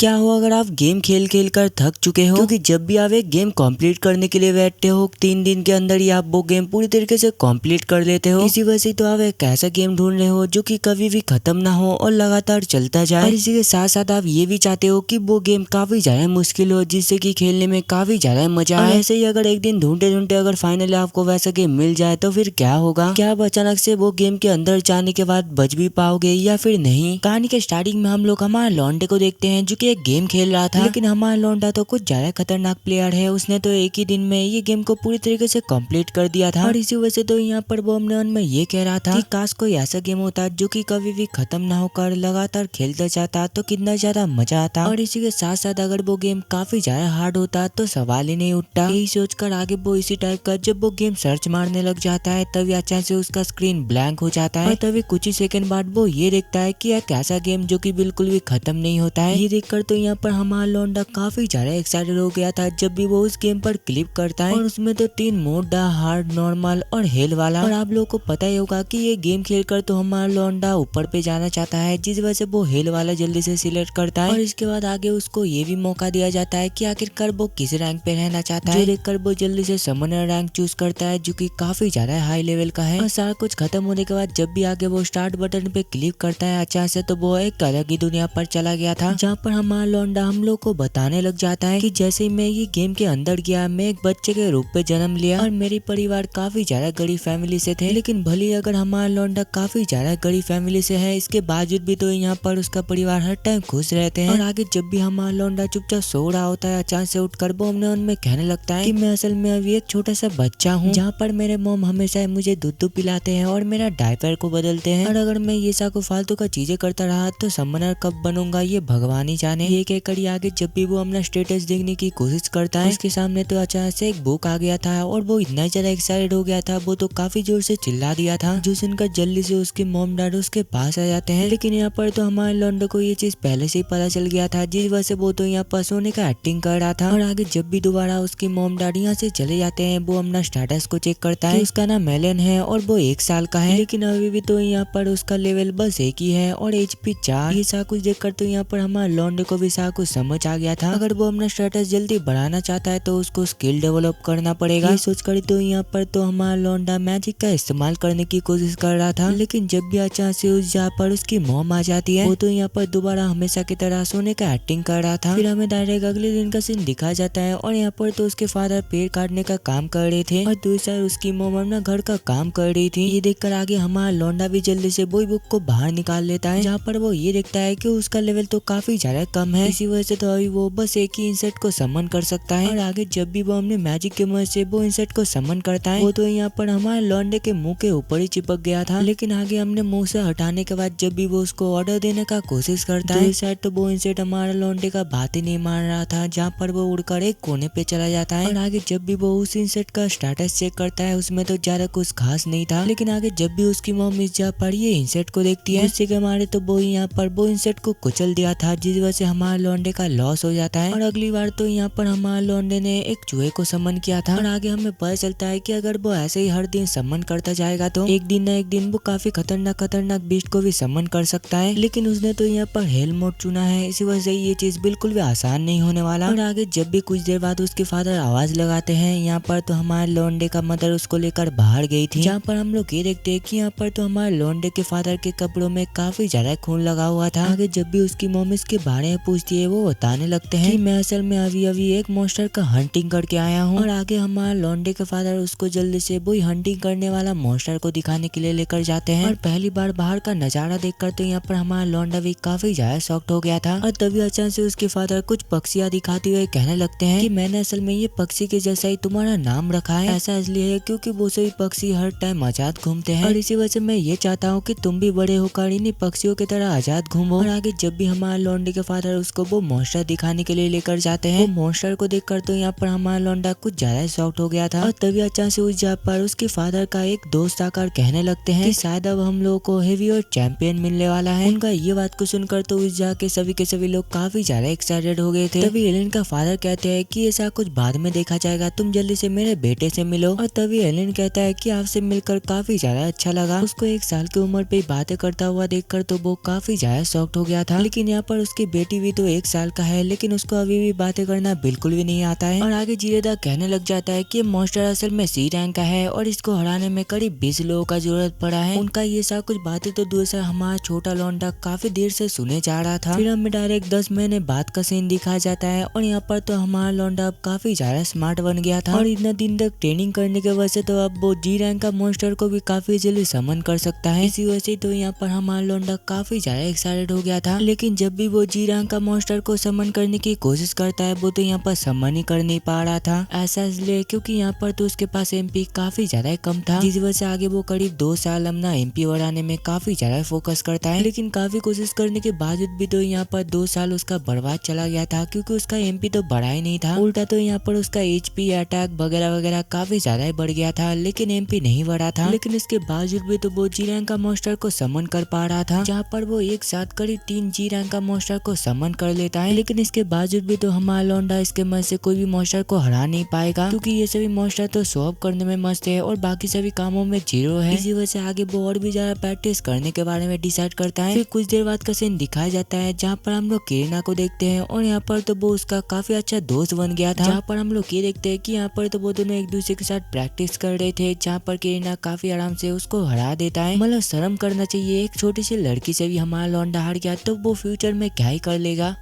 क्या हो अगर आप गेम खेल खेल कर थक चुके हो, क्योंकि जब भी आप एक गेम कंप्लीट करने के लिए बैठते हो 3 दिन के अंदर ही आप वो गेम पूरी तरीके से कंप्लीट कर लेते हो। इसी वजह से तो आप एक ऐसा गेम ढूंढ रहे हो जो कि कभी भी खत्म ना हो और लगातार चलता जाए। और इसी के साथ साथ आप ये भी चाहते हो कि वो गेम काफी ज्यादा मुश्किल हो, जिससे कि खेलने में काफी ज्यादा मजा आए। ऐसे ही अगर एक दिन ढूंढते ढूंढते अगर फाइनली आपको वैसा गेम मिल जाए तो फिर क्या होगा? क्या आप अचानक से वो गेम के अंदर जाने के बाद बच भी पाओगे या फिर नहीं? कहानी के स्टार्टिंग में हम लोग हमारे लौंडे को देखते हैं जो कि एक गेम खेल रहा था, लेकिन हमारा लौंडा तो कुछ ज्यादा खतरनाक प्लेयर है। उसने तो एक ही दिन में ये गेम को पूरी तरीके से कंप्लीट कर दिया था। और इसी वजह से तो यहाँ पर वो अपने मन में ये कह रहा था कि काश कोई ऐसा गेम होता जो कि कभी भी खत्म ना होकर लगातार खेलता जाता तो कितना ज्यादा मजा आता। और इसी के साथ साथ अगर वो गेम काफी ज्यादा हार्ड होता तो सवाल ही नहीं उठता। यही सोचकर आगे वो इसी टाइप का जब वो गेम सर्च मारने लग जाता है तभी अचानक से उसका स्क्रीन ब्लैंक हो जाता है। और तभी कुछ ही सेकंड बाद वो ये देखता है कि एक ऐसा गेम जो कि बिल्कुल भी खत्म नहीं होता है। ये देखकर तो यहाँ पर हमारा लौंडा काफी ज्यादा एक्साइटेड हो गया था जब भी वो उस गेम पर क्लिक करता है। और उसमें तो 3 मोड, हार्ड, नॉर्मल और हेल वाला। और आप लोगों को पता ही होगा कि ये गेम खेलकर तो हमारा लौंडा ऊपर पे जाना चाहता है, जिस वजह से वो हेल वाला जल्दी से सिलेक्ट करता है। और इसके बाद आगे उसको ये भी मौका दिया जाता है कि आखिरकार वो किस रैंक पे रहना चाहता है, जो देखकर वो जल्दी से समनर रैंक चूज करता है जो कि काफी ज्यादा हाई लेवल का है। और सारा कुछ खत्म होने के बाद जब भी आगे वो स्टार्ट बटन पे क्लिक करता है अचानक से तो वो एक अलग ही दुनिया पर चला गया था, जहाँ पर हमारा लौंडा हम लोग को बताने लग जाता है कि जैसे ही मैं ये गेम के अंदर गया मैं एक बच्चे के रूप में जन्म लिया और मेरी परिवार काफी ज्यादा गरीब फैमिली से थे। लेकिन भले अगर हमारा लौंडा काफी ज्यादा गरीब फैमिली से है, इसके बावजूद भी तो यहाँ पर उसका परिवार हर टाइम खुश रहते हैं। और आगे जब भी हमारा लौंडा चुपचाप सो रहा होता है अचानक से उठकर वो अपने मन में कहने लगता है कि मैं असल में अभी एक छोटा सा बच्चा हूँ, जहाँ पर मेरे मॉम हमेशा मुझे दूध पिलाते हैं और मेरा डायपर को बदलते हैं। और अगर मैं ये साको फालतू का चीजें करता रहा तो समनर कब बनूंगा ये भगवान ही जाने। ये कहकर आगे जब भी वो अपना स्टेटस देखने की कोशिश करता है उसके सामने तो अचानक से एक बुक आ गया था और वो इतना ज्यादा एक्साइटेड हो गया था, वो तो काफी जोर से चिल्ला दिया था, जो सुनकर जल्दी से उसके मॉम डैड उसके पास आ जाते हैं। लेकिन यहाँ पर तो हमारे लौंडे को ये चीज पहले से ही पता चल गया था, जिस वजह से वो तो यहाँ पर सोने का एक्टिंग कर रहा था। और आगे जब भी दोबारा उसके मॉम डैड यहाँ से चले जाते हैं वो अपना स्टेटस को चेक करता है, उसका नाम मेलन है और वो 1 साल का है। लेकिन अभी भी तो यहाँ पर उसका लेवल बस 1 ही है और HP 4। ये सब कुछ देखकर तो यहाँ पर हमारे लौंडे को भी सब कुछ समझ आ गया था, अगर वो अपना स्टेटस जल्दी बढ़ाना चाहता है तो उसको स्किल डेवलप करना पड़ेगा। ये सोचकर तो यहाँ पर तो हमारा लौंडा मैजिक का इस्तेमाल करने की कोशिश कर रहा था। लेकिन जब भी अचानक से उस जगह पर उसकी मॉम आ जाती है वो तो यहाँ पर दोबारा हमेशा की तरह सोने का एक्टिंग कर रहा था। फिर हमें डायरेक्ट अगले दिन का सीन दिखा जाता है और यहाँ पर तो उसके फादर पेड़ काटने का काम कर रहे थे और दूसरी साइड उसकी मॉम अपना घर का काम कर रही थी। ये देखकर आगे हमारा लौंडा भी जल्दी से वही बुक को बाहर निकाल लेता है, जहाँ पर वो ये देखता है कि उसका लेवल तो काफी ज्यादा कम है। इसी वजह से तो अभी वो बस एक ही इंसेक्ट को समन कर सकता है। और आगे जब भी वो अपने मैजिक के मदद से वो इंसेक्ट को समन करता है वो तो यहाँ पर हमारे लौंडे के मुंह के ऊपर ही चिपक गया था। लेकिन आगे हमने मुंह से हटाने के बाद जब भी वो उसको ऑर्डर देने का कोशिश करता है शायद तो वो इंसेक्ट हमारे लौंडे का बात ही नहीं मान रहा था, जहाँ पर वो उड़कर एक कोने पे चला जाता है। और आगे जब भी वो उस इंसेक्ट का स्टेटस चेक करता है उसमें तो ज्यादा कुछ खास नहीं था। लेकिन आगे जब भी उसकी मॉम इस जगह पर ये इंसेक्ट को देखती है उससे के मारे तो वो यहाँ पर वो इंसेक्ट को कुचल दिया था, जिस वजह से हमारे लौंडे का लॉस हो जाता है। और अगली बार तो यहाँ पर हमारे लौंडे ने एक चूहे को समन किया था। और आगे हमें पता चलता है कि अगर वो ऐसे ही हर दिन समन करता जाएगा तो एक दिन न एक दिन वो काफी खतरनाक बीस्ट को भी समन कर सकता है। लेकिन उसने तो यहाँ पर हेल मोड चुना है, इसी वजह से ये चीज बिल्कुल भी आसान नहीं होने वाला। और आगे जब भी कुछ देर बाद उसके फादर आवाज लगाते हैं यहाँ पर तो हमारे लौंडे का मदर उसको लेकर बाहर गई थी, जहाँ पर हम लोग ये देखते हैं कि यहाँ पर तो हमारे लौंडे के फादर के कपड़ों में काफी ज्यादा खून लगा हुआ था। आगे जब भी उसकी मॉम इसके बारे में पूछती है वो बताने लगते हैं कि मैं असल में अभी एक मॉन्स्टर का हंटिंग करके आया हूँ। और आगे हमारा लौंडे के फादर उसको जल्दी से वही हंटिंग करने वाला मॉन्स्टर को दिखाने के लिए लेकर जाते हैं। और पहली बार बाहर का नजारा देखकर तो यहाँ पर हमारा लौंडा भी काफी ज्यादा शॉक्ड हो गया था। और तभी अचानक से उसके फादर कुछ पक्षियां दिखाते हुए कहने लगते हैं कि मैंने असल में ये पक्षी के जैसा ही तुम्हारा नाम रखा है, ऐसा इसलिए है क्योंकि वो सभी पक्षी हर टाइम आजाद घूमते हैं और इसी वजह से मैं ये चाहता हूँ कि तुम भी बड़े होकर इन्हीं पक्षियों की तरह आजाद घूमो। और आगे जब भी हमारा लौंडे के फादर उसको वो मॉन्स्टर दिखाने के लिए लेकर जाते हैं, वो मॉन्स्टर को देखकर तो यहाँ पर हमारा लौंडा कुछ ज्यादा शॉक्ड हो गया था। और तभी अचानक से उस जगह पर उसके फादर का एक दोस्त आकर कहने लगते हैं कि शायद अब हम लोगों को हेवी और चैंपियन मिलने वाला है। उनका ये बात को सुनकर तो उस जगह के सभी लोग काफी ज्यादा एक्साइटेड हो गए थे। तभी एलन का फादर कहते हैं कि ऐसा कुछ बाद में देखा जाएगा, तुम जल्दी से मेरे बेटे से मिलो। और तभी एलन कहता है कि आपसे मिलकर काफी ज्यादा अच्छा लगा। उसको 1 साल की उम्र पे बातें करता हुआ देखकर तो वो काफी ज्यादा शॉक्ड हो गया था। लेकिन यहाँ पर उसके बेटे टीवी तो 1 साल का है, लेकिन उसको अभी भी बातें करना बिल्कुल भी नहीं आता है। और आगे जिरेदा कहने लग जाता है कि मॉन्स्टर असल में सी रैंक का है और इसको हराने में करीब 20 लोगों का जरूरत पड़ा है। उनका ये सब कुछ बातें तो दूसरा हमारा छोटा लौंडा काफी देर से सुने जा रहा था। फिर हमें डायरेक्ट 10 महीने बाद का सीन दिखाया जाता है और यहाँ पर तो हमारा लौंडा अब काफी ज्यादा स्मार्ट बन गया था और इतना दिन तक ट्रेनिंग करने के वजह से तो अब वो जी रैंक का मॉन्स्टर को भी काफी जल्दी समन कर सकता है। इसी वजह से तो यहाँ पर हमारा लौंडा काफी ज्यादा एक्साइटेड हो गया था। लेकिन जब भी वो जी रैंक का मॉन्स्टर को समन करने की कोशिश करता है वो तो यहाँ पर समन ही कर नहीं पा रहा था। ऐसा इसलिए क्योंकि यहाँ पर तो उसके पास एमपी काफी ज्यादा कम था, जिस वजह से आगे वो करीब 2 साल अपना एमपी बढ़ाने में काफी ज्यादा फोकस करता है। लेकिन काफी कोशिश करने के बावजूद भी तो यहाँ पर 2 साल उसका बर्बाद चला गया था, क्योंकि उसका एमपी तो बढ़ा ही नहीं था। उल्टा तो यहाँ पर उसका एचपी, अटैक वगैरह वगैरह काफी ज्यादा बढ़ गया था, लेकिन एमपी नहीं बढ़ा था। लेकिन इसके बावजूद भी तो वो जी रैंक का मॉन्स्टर को समन कर पा रहा था, जहाँ पर वो एक साथ करीब 3 जी रैंक का मॉन्स्टर को समन कर लेता है। लेकिन इसके बावजूद भी तो हमारा लौंडा इसके मदद से कोई भी मॉन्स्टर को हरा नहीं पाएगा, क्योंकि ये सभी मॉन्स्टर तो शो ऑफ करने में मस्त है और बाकी सभी कामों में जीरो है। इसी वजह से आगे वो और भी ज्यादा प्रैक्टिस करने के बारे में डिसाइड करता है। फिर कुछ देर बाद का सीन दिखाया जाता है जहाँ पर हम लोग किरीना को देखते हैं और यहाँ पर तो वो उसका काफी अच्छा दोस्त बन गया था। जहाँ पर हम लोग ये देखते हैं कि यहाँ पर तो वो दोनों एक दूसरे के साथ प्रैक्टिस कर रहे थे, जहाँ पर किरीना काफी आराम से उसको हरा देता है। मतलब शर्म करना चाहिए, एक छोटी सी लड़की से भी हमारा लौंडा हार गया तो वो फ्यूचर में क्या ही कर लेगा।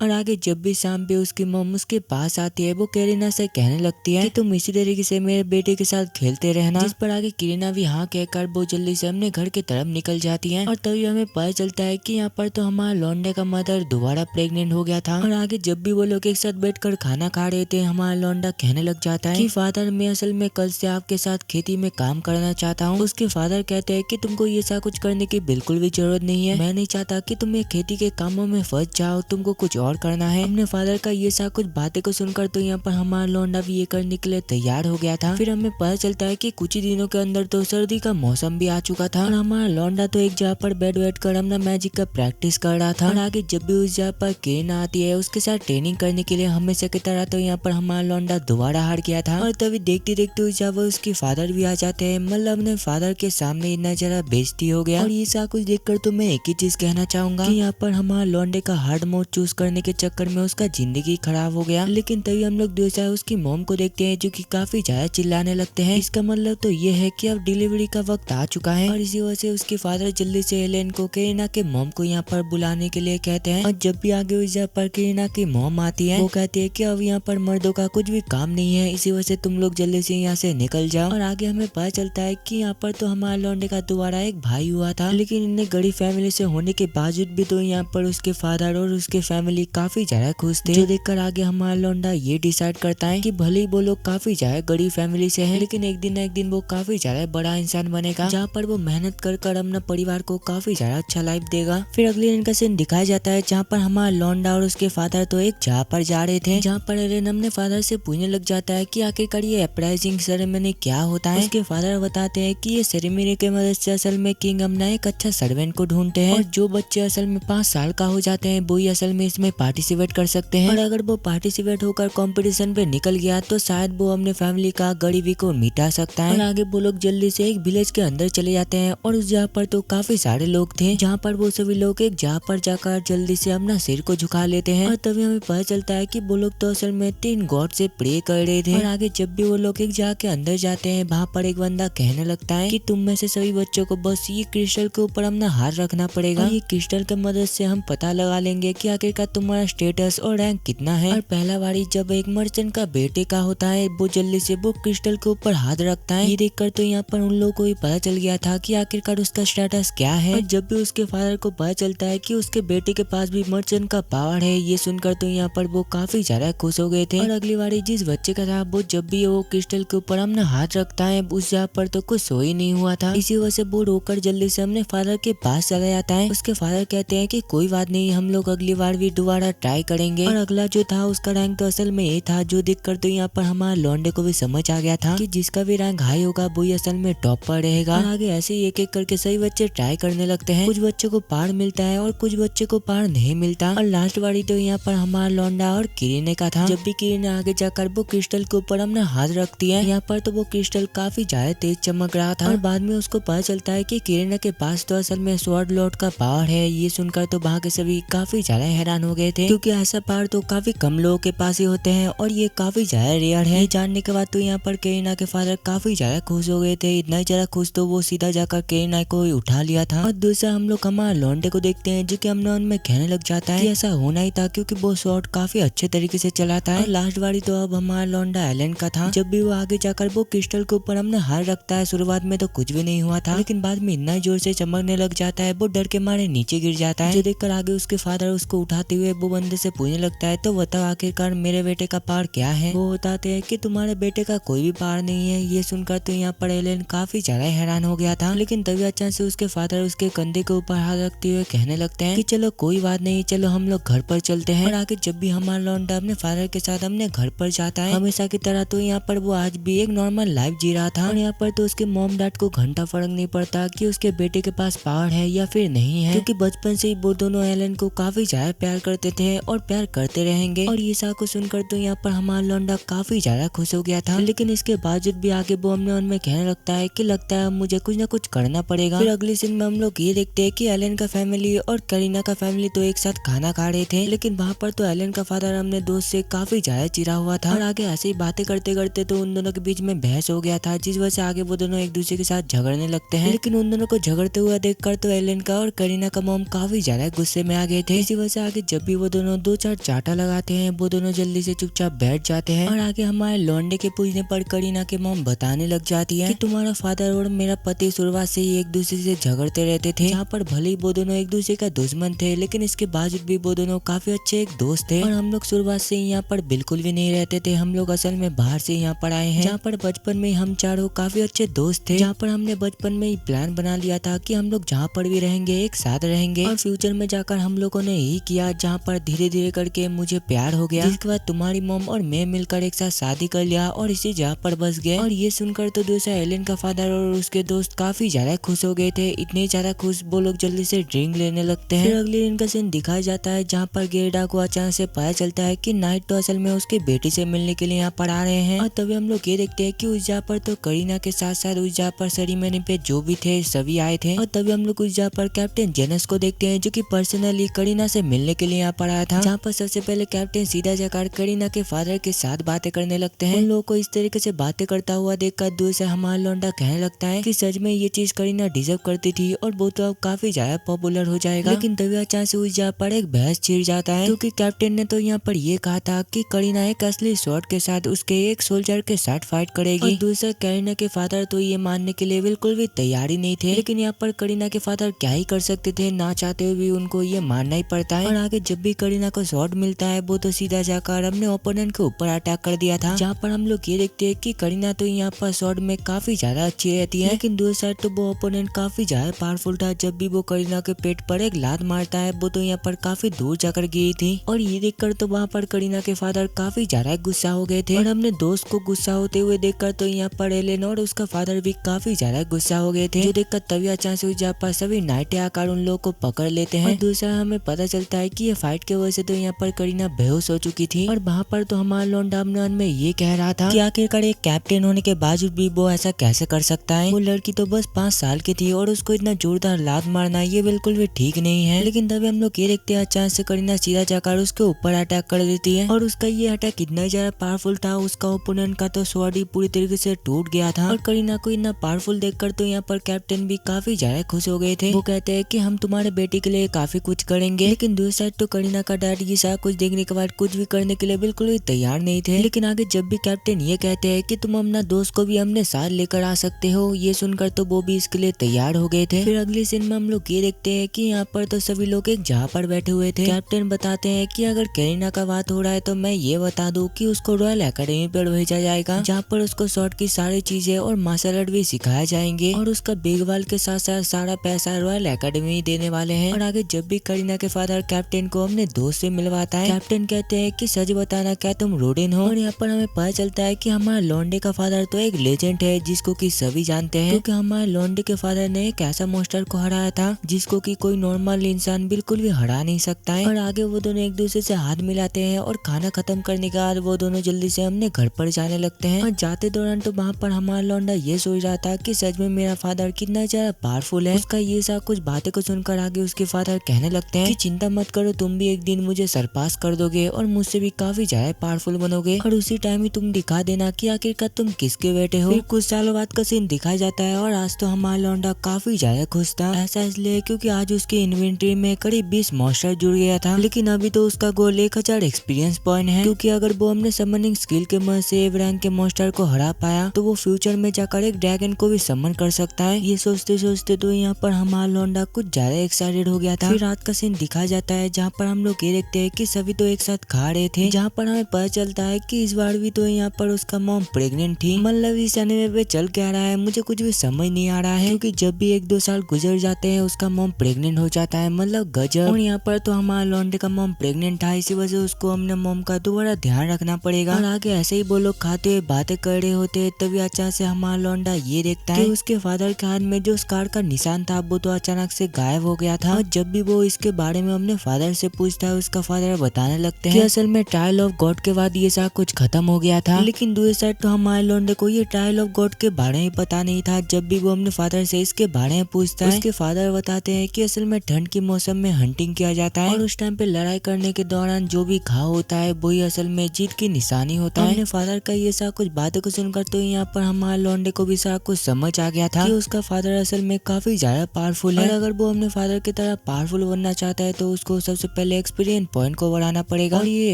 और आगे जब भी शाम पे उसकी मम उसके पास आती है वो करीना से कहने लगती है कि तुम इसी तरीके से मेरे बेटे के साथ खेलते रहना, जिस पर आगे करीना भी हाँ कहकर वो जल्दी से अपने घर की तरफ निकल जाती है। और तभी हमें पता चलता है कि यहाँ पर तो हमारा लौंडे का मदर दोबारा प्रेग्नेंट हो गया था। और आगे जब भी वो लोग एक साथ बैठकर खाना खा रहे थे हमारा लौंडा कहने लग जाता है कि फादर मैं असल में कल से आपके साथ खेती में काम करना चाहता हूँ। उसके फादर कहते हैं कि तुमको ये सब कुछ करने की बिल्कुल भी जरूरत नहीं है, मैं नहीं चाहता कि तुम ये खेती के कामों में फंस जाओ, तुमको कुछ और करना है। अपने फादर का ये सब कुछ बातें को सुनकर तो यहाँ पर हमारा लौंडा भी ये करने के लिए तैयार हो गया था। फिर हमें पता चलता है कि कुछ ही दिनों के अंदर तो सर्दी का मौसम भी आ चुका था और हमारा लौंडा तो एक जगह पर बैठ कर अपना मैजिक का प्रैक्टिस कर रहा था। और आगे जब भी उस जगह पर करीना आती है उसके साथ ट्रेनिंग करने के लिए हमेशा की तरह तो यहाँ पर हमारा लौंडा दोबारा हार गया था। और तभी देखते देखते उस जगह उसके फादर भी आ जाते हैं। मतलब अपने फादर के सामने इतना जरा बेइज्जती हो गया। और ये सब कुछ देखकर तो मैं एक ही चीज कहना चाहूंगा कि यहाँ पर हमारा लौंडे का हार्ड मोड चूज करने के चक्कर में उसका जिंदगी खराब हो गया। लेकिन तभी हम लोग दूसरा उसकी मॉम को देखते हैं जो कि काफी ज्यादा चिल्लाने लगते हैं। इसका मतलब तो ये है कि अब डिलीवरी का वक्त आ चुका है। और इसी वजह से उसके फादर जल्दी से हेलेन को करीना के मॉम को यहाँ पर बुलाने के लिए कहते हैं। और जब भी आगे उस जगह पर करीना की मॉम आती है वो कहती है कि अब यहाँ पर मर्दों का कुछ भी काम नहीं है, इसी वजह से तुम लोग जल्दी से यहाँ से निकल जाओ। और आगे हमें पता चलता है कि यहाँ पर तो हमारा लौंडे का दोबारा एक भाई हुआ था, लेकिन इन्हें गरीब फैमिली से होने के बावजूद भी तो यहाँ पर उसके फादर और उसके फैमिली काफी ज्यादा खुश थे। जो देखकर आगे हमारा लौंडा ये डिसाइड करता है कि भले ही वो लोग काफी ज्यादा गरीब फैमिली से हैं, लेकिन एक दिन वो काफी ज्यादा बड़ा इंसान बनेगा, जहाँ पर वो मेहनत कर कर अपना परिवार को काफी ज्यादा अच्छा लाइफ देगा। फिर अगले दिन का सीन दिखाया जाता है जहाँ पर हमारा लौंडा और उसके फादर तो एक जगह पर जा रहे थे, जहाँ पर एलेन अपने फादर से पूछने लग जाता है कि आखिरकार ये अपराइजिंग सेरेमनी क्या होता है। उसके फादर बताते हैं कि ये सेरेमनी के मदद से असल में किंग अपना एक अच्छा सर्वेंट को ढूंढते हैं और जो बच्चे असल में 5 साल का हो जाते हैं वो ही असल में इसमें पार्टिसिपेट कर सकते हैं। और अगर वो पार्टिसिपेट होकर कंपटीशन पे निकल गया तो शायद वो अपने फैमिली का गरीबी को मिटा सकता है। और आगे वो लोग जल्दी से एक विलेज के अंदर चले जाते हैं और उस जगह पर तो काफी सारे लोग थे, जहाँ पर वो सभी लोग एक जगह पर जाकर जल्दी से अपना सिर को झुका लेते हैं। और तभी हमें पता चलता है कि वो लोग तो असल में 3 गॉड से प्रे कर रहे थे। और आगे जब भी वो लोग एक जगह के अंदर जाते हैं वहाँ पर एक बंदा कहने लगता है कि तुम में से सभी बच्चों को बस ये क्रिस्टल के ऊपर अपना हाथ रखना पड़ेगा, ये क्रिस्टल की मदद से हम पता लगा लेंगे कि आखिरकार तुम्हारा स्टेटस और रैंक कितना है। और पहला बारी जब एक मर्चेंट का बेटे का होता है वो जल्दी से वो क्रिस्टल के ऊपर हाथ रखता है। ये देखकर तो यहाँ पर उन लोगों को भी पता चल गया था कि आखिरकार उसका स्टेटस क्या है। और जब भी उसके फादर को पता चलता है कि उसके बेटे के पास भी मर्चेंट का पावर है, ये सुनकर तो यहाँ पर वो काफी ज्यादा खुश हो गए थे। और अगली बारी जिस बच्चे का था वो जब भी वो क्रिस्टल के ऊपर अपना हाथ रखता है उस जगह पर तो कुछ सो ही नहीं हुआ था। इसी वजह से वो रोकर जल्दी से अपने फादर के पास चला जाता है। उसके फादर कहते हैं कि कोई बात नहीं, हम लोग अगली बार भी दोबारा दोबारा ट्राई करेंगे। और अगला जो था उसका रैंक तो असल में ये था, जो देखकर तो यहाँ पर हमारा लौंडे को भी समझ आ गया था कि जिसका भी रैंक हाई होगा वही असल में टॉप पर रहेगा। और आगे ऐसे ही एक एक करके सभी बच्चे ट्राई करने लगते हैं। कुछ बच्चों को पार मिलता है और कुछ बच्चे को पार नहीं मिलता। और लास्ट बारी तो यहाँ पर हमारा लौंडा और किरीने का था। जब भी किरीने आगे जाकर वो क्रिस्टल के ऊपर अपना हाथ रखती है, यहाँ पर तो वो क्रिस्टल काफी ज्यादा तेज चमक रहा था। और बाद में उसको पता चलता है कि किरीने के पास तो असल में स्वॉर्ड लॉर्ड का पावर है। ये सुनकर तो वहाँ के सभी काफी ज्यादा हैरान हो गए थे, क्योंकि ऐसा पावर तो काफी कम लोगों के पास ही होते हैं और ये काफी ज्यादा रेयर है। ये जानने के बाद तो यहाँ पर करीना के फादर काफी ज्यादा खुश हो गए थे। इतना ज्यादा खुश तो वो सीधा जाकर करीना को ही उठा लिया था। और दूसरा हम लोग हमारे लौंडे को देखते हैं, जो कि हमने उनमें कहने लग जाता है कि ऐसा होना ही था, क्योंकि वो शॉट काफी अच्छे तरीके से चलाता है। और लास्ट बारी तो अब हमारा लौंडा एलन का था। जब भी वो आगे जाकर वो क्रिस्टल के ऊपर हमने हाथ रखता है, शुरुआत में तो कुछ भी नहीं हुआ था, लेकिन बाद में इतना जोर से चमकने लग जाता है, वो डर के मारे नीचे गिर जाता है। जो देखकर आगे उसके फादर उसको उठाते हुए वो बंदे से पूछने लगता है, तो बताओ आखिरकार मेरे बेटे का पार क्या है। वो बताते हैं कि तुम्हारे बेटे का कोई भी पार नहीं है। ये सुनकर तो यहाँ पर एलन काफी ज्यादा हैरान हो गया था, लेकिन तभी अचानक से उसके फादर उसके कंधे के ऊपर हाथ रखते हुए कहने लगते हैं कि चलो कोई बात नहीं, चलो हम लोग घर पर चलते हैं। और आगे जब भी हमारा लौंडा अपने फादर के साथ अपने घर पर जाता है, हमेशा की तरह तो यहाँ पर वो आज भी एक नॉर्मल लाइफ जी रहा था। और यहाँ पर तो उसके मॉम डैड को घंटा फर्क नहीं पड़ता कि उसके बेटे के पास पावर है या फिर नहीं है, क्योंकि बचपन से ही वो दोनों एलन को काफी ज्यादा प्यार करते थे और प्यार करते रहेंगे। और ये सब को सुनकर तो यहाँ पर हमारा लौंडा काफी ज्यादा खुश हो गया था, लेकिन इसके बावजूद भी आगे वो हमने उनमें कहने लगता है कि लगता है मुझे कुछ ना कुछ करना पड़ेगा। फिर अगली सीन में हम लोग ये देखते हैं कि एलन का फैमिली और करीना का फैमिली तो एक साथ खाना खा रहे थे, लेकिन वहाँ पर तो एलन का फादर हमने दोस्त से काफी ज्यादा चिरा हुआ था। और आगे ऐसे ही बातें करते करते तो उन दोनों के बीच में बहस हो गया था, जिस वजह से आगे वो दोनों एक दूसरे के साथ झगड़ने लगते हैं। लेकिन उन दोनों को झगड़ते हुए देखकर तो एलन का और करीना का मॉम काफी ज्यादा गुस्से में आ गए थे। इसी वजह से आगे जब भी वो दोनों दो चार चाटा लगाते हैं, वो दोनों जल्दी से चुपचाप बैठ जाते हैं। और आगे हमारे लौंडे के पूछने पर करीना के मॉम बताने लग जाती है कि तुम्हारा फादर और मेरा पति शुरुआत से ही एक दूसरे से झगड़ते रहते थे, जहाँ पर भले ही वो दोनों एक दूसरे का दुश्मन थे, लेकिन इसके बावजूद भी वो दोनों काफी अच्छे एक दोस्त थे। और हम लोग शुरुआत से यहाँ पर बिल्कुल भी नहीं रहते थे, हम लोग असल में बाहर से यहाँ पर आए हैं, जहाँ पर बचपन में हम चारों काफी अच्छे दोस्त थे, जहाँ पर हमने बचपन में ही प्लान बना लिया था कि हम लोग जहाँ पर भी रहेंगे एक साथ रहेंगे। और फ्यूचर में जाकर हम लोगों ने यही किया, जहाँ पर धीरे धीरे करके मुझे प्यार हो गया, जिसके बाद तुम्हारी मॉम और मैं मिलकर एक साथ शादी कर लिया और इसी जगह पर बस गए। और ये सुनकर तो दूसरा एलन का फादर और उसके दोस्त काफी ज्यादा खुश हो गए थे, इतने ज्यादा खुश वो लोग जल्दी से ड्रिंक लेने लगते हैं। फिर अगले दिन का सीन दिखाया जाता है, जहाँ पर गेरडा को अचानक से पता चलता है कि नाइट तो असल में उसके बेटी से मिलने के लिए यहाँ पर आ रहे हैं। और तभी हम लोग ये देखते हैं कि उस जगह पर तो करीना के साथ साथ उस जगह पर सेरेमनी पे जो भी थे सभी आए थे। और तभी हम लोग उस जगह पर कैप्टन जेनस को देखते हैं, जो कि पर्सनली करीना से मिलने के लिए यहाँ पर आया था, जहाँ पर सबसे पहले कैप्टन सीधा जाकर करीना के फादर के साथ बातें करने लगते हैं। उन लोगों को इस तरीके से बातें करता हुआ देखकर दूर से हमारा लौंडा कहने लगता है कि सच में ये चीज करीना डिजर्व करती थी और वो तो अब काफी ज्यादा पॉपुलर हो जाएगा। लेकिन तभी अचानक से उस जगह पर एक बहस छिड़ जाता है, क्योंकि कैप्टन ने तो यहाँ पर ये कहा था कि करीना एक असली शॉट के साथ उसके एक सोल्जर के साथ फाइट करेगी। और दूसरा करीना के फादर तो ये मानने के लिए बिल्कुल भी तैयार ही नहीं थे, लेकिन यहाँ पर करीना के फादर क्या ही कर सकते थे, ना चाहते हुए भी उनको ये मानना ही पड़ता है। और आगे जब भी करीना को शॉट मिलता है, वो तो सीधा जाकर अपने ओपोनेंट के ऊपर अटैक कर दिया था, जहाँ पर हम लोग ये देखते हैं कि करीना तो यहाँ पर शॉट में काफी ज्यादा अच्छी रहती है, लेकिन दूसरी साइड तो वो ओपोनेंट काफी ज्यादा पावरफुल था। जब भी वो करीना के पेट पर एक लात मारता है, वो तो यहाँ पर काफी दूर जाकर गिरी थी। और ये देखकर तो वहाँ पर करीना के फादर काफी ज्यादा गुस्सा हो गए थे, और हमने दोस्त को गुस्सा होते हुए देखकर तो यहाँ पर एलेन और उसका फादर भी काफी ज्यादा गुस्सा हो गए थे, जो देखकर तभी अचानक से जहाँ पर सभी नाइटे आकर उन लोगों को पकड़ लेते हैं। और दूसरा हमें पता चलता है कि ये फाइट की वजह से तो यहाँ पर करीना बेहोश हो चुकी थी। और वहाँ पर तो हमारा लौंडा में ये कह रहा था कि आखिरकार एक कैप्टन होने के बावजूद भी वो ऐसा कैसे कर सकता है। वो लड़की तो बस 5 साल की थी और उसको इतना जोरदार लात मारना ये बिल्कुल भी ठीक नहीं है। लेकिन तभी हम लोग ये देखते हैं अचानक से करीना सीधा जाकर उसके ऊपर अटैक कर देती है, और उसका ये अटैक इतना ज्यादा पावरफुल था, उसका ओपोनेंट का तो स्वॉर्ड ही पूरी तरीके से टूट गया था। और करीना को इतना पावरफुल देखकर तो यहाँ पर कैप्टन भी काफी ज्यादा खुश हो गए थे। वो कहते हैं कि हम तुम्हारे बेटी के लिए काफी कुछ करेंगे। लेकिन दूसरी साइड तो करीना का डैड ये सारा कुछ देखने के बाद कुछ भी करने के लिए बिल्कुल भी तैयार नहीं थे। लेकिन आगे जब भी कैप्टन ये कहते हैं कि तुम अपना दोस्त को भी हमने साथ लेकर आ सकते हो, ये सुनकर तो वो भी इसके लिए तैयार हो गए थे। फिर अगली सीन में हम लोग ये देखते हैं कि यहाँ पर तो सभी लोग एक जगह पर बैठे हुए थे। कैप्टन बताते हैं कि अगर करीना का बात हो रहा है तो मैं ये बता दूं कि उसको रॉयल एकेडमी पर भेजा जाएगा, जहाँ पर उसको शॉट की सारी चीजें और मार्शल आर्ट भी सिखाए जाएंगे, और उसका बेगवाल के साथ साथ सारा पैसा रॉयल एकेडमी देने वाले हैं। और आगे जब भी करीना के फादर कैप्टन को को अपने दोस्त से मिलवाता है। कैप्टन कहते हैं कि सच बताना, क्या तुम रोडेन हो? और यहाँ पर हमें पता चलता है कि हमारा लॉन्डे का फादर तो एक लेजेंड है जिसको कि सभी जानते हैं, क्योंकि हमारे लॉन्डे के फादर ने एक ऐसा मॉन्स्टर को हराया था जिसको कि कोई नॉर्मल इंसान बिल्कुल भी हरा नहीं सकता है। और आगे वो दोनों एक दूसरे से हाथ मिलाते हैं और खाना खत्म करने के बाद वो दोनों जल्दी से अपने घर पर जाने लगते हैं। और जाते दौरान तो वहाँ पर हमारा लॉन्डा ये सोच रहा था कि सच में मेरा फादर कितना ज्यादा पावरफुल है। उसका ये सब कुछ बातें को सुनकर आगे उसके फादर कहने लगते हैं कि चिंता मत करो, तुम भी एक दिन मुझे सरपास कर दोगे और मुझसे भी काफी ज्यादा पावरफुल बनोगे, और उसी टाइम ही तुम दिखा देना कि आखिरकार तुम किसके बेटे हो। फिर कुछ सालों बाद का सीन दिखाया जाता है और आज तो हमारा लॉन्डा काफी ज्यादा खुश था। ऐसा इसलिए क्योंकि आज उसके इन्वेंटरी में करीब 20 मॉन्स्टर जुड़ गया था, लेकिन अभी तो उसका गोल 1000 एक्सपीरियंस पॉइंट है, क्योंकि अगर वो अपने समनिंग स्किल के मदद से एव रैंक के मॉन्स्टर को हरा पाया तो वो फ्यूचर में जाकर एक ड्रैगन को भी समन कर सकता है। ये सोचते सोचते तो यहाँ पर हमारा लॉन्डा कुछ ज्यादा एक्साइटेड हो गया था। फिर रात का सीन दिखाया जाता है जहाँ पर हम लोग ये देखते हैं कि सभी तो एक साथ खा रहे थे, जहाँ पर हमें पता चलता है कि इस बार भी तो यहाँ पर उसका मॉम प्रेग्नेंट थी। मतलब इस एनिमे पे चल क्या रहा है मुझे कुछ भी समझ नहीं आ रहा है, क्योंकि जब भी 1-2 साल गुजर जाते हैं उसका मॉम प्रेग्नेंट हो जाता है, मतलब गजब। और यहाँ पर तो हमारा लॉन्डे का मॉम प्रेग्नेंट था, इसी वजह से उसको अपने मॉम का दोबारा ध्यान रखना पड़ेगा। और आगे ऐसे ही वो लोग खाते हुए बातें कर रहे होते, तभी अचानक से हमारा लॉन्डा ये देखता है कि उसके फादर के हाथ में जो स्कार का निशान था वो तो अचानक से गायब हो गया था। और जब भी वो इसके बारे में अपने फादर से पूछता है उसका फादर बताने लगते हैं कि असल में ट्रायल ऑफ गॉड के बाद ये सब कुछ खत्म हो गया था। लेकिन दूसरी साइड तो हमारे लॉन्डे को ये ट्रायल ऑफ गॉड के बारे में पता नहीं था। जब भी वो अपने फादर से इसके बारे में पूछता है उसके फादर बताते हैं कि असल में ठंड के मौसम में हंटिंग किया जाता है और उस टाइम पे लड़ाई करने के दौरान जो भी घाव होता है वही असल में जीत की निशानी होता है। अपने फादर का ये सब कुछ बातों को सुनकर तो यहाँ पर हमारे लॉन्डे को भी सब कुछ समझ आ गया था कि उसका फादर असल में काफी ज्यादा पावरफुल है। अगर वो अपने फादर की तरह पावरफुल बनना चाहता है तो उसको सबसे पहले एक्सपीरियंस पॉइंट को बढ़ाना पड़ेगा, और ये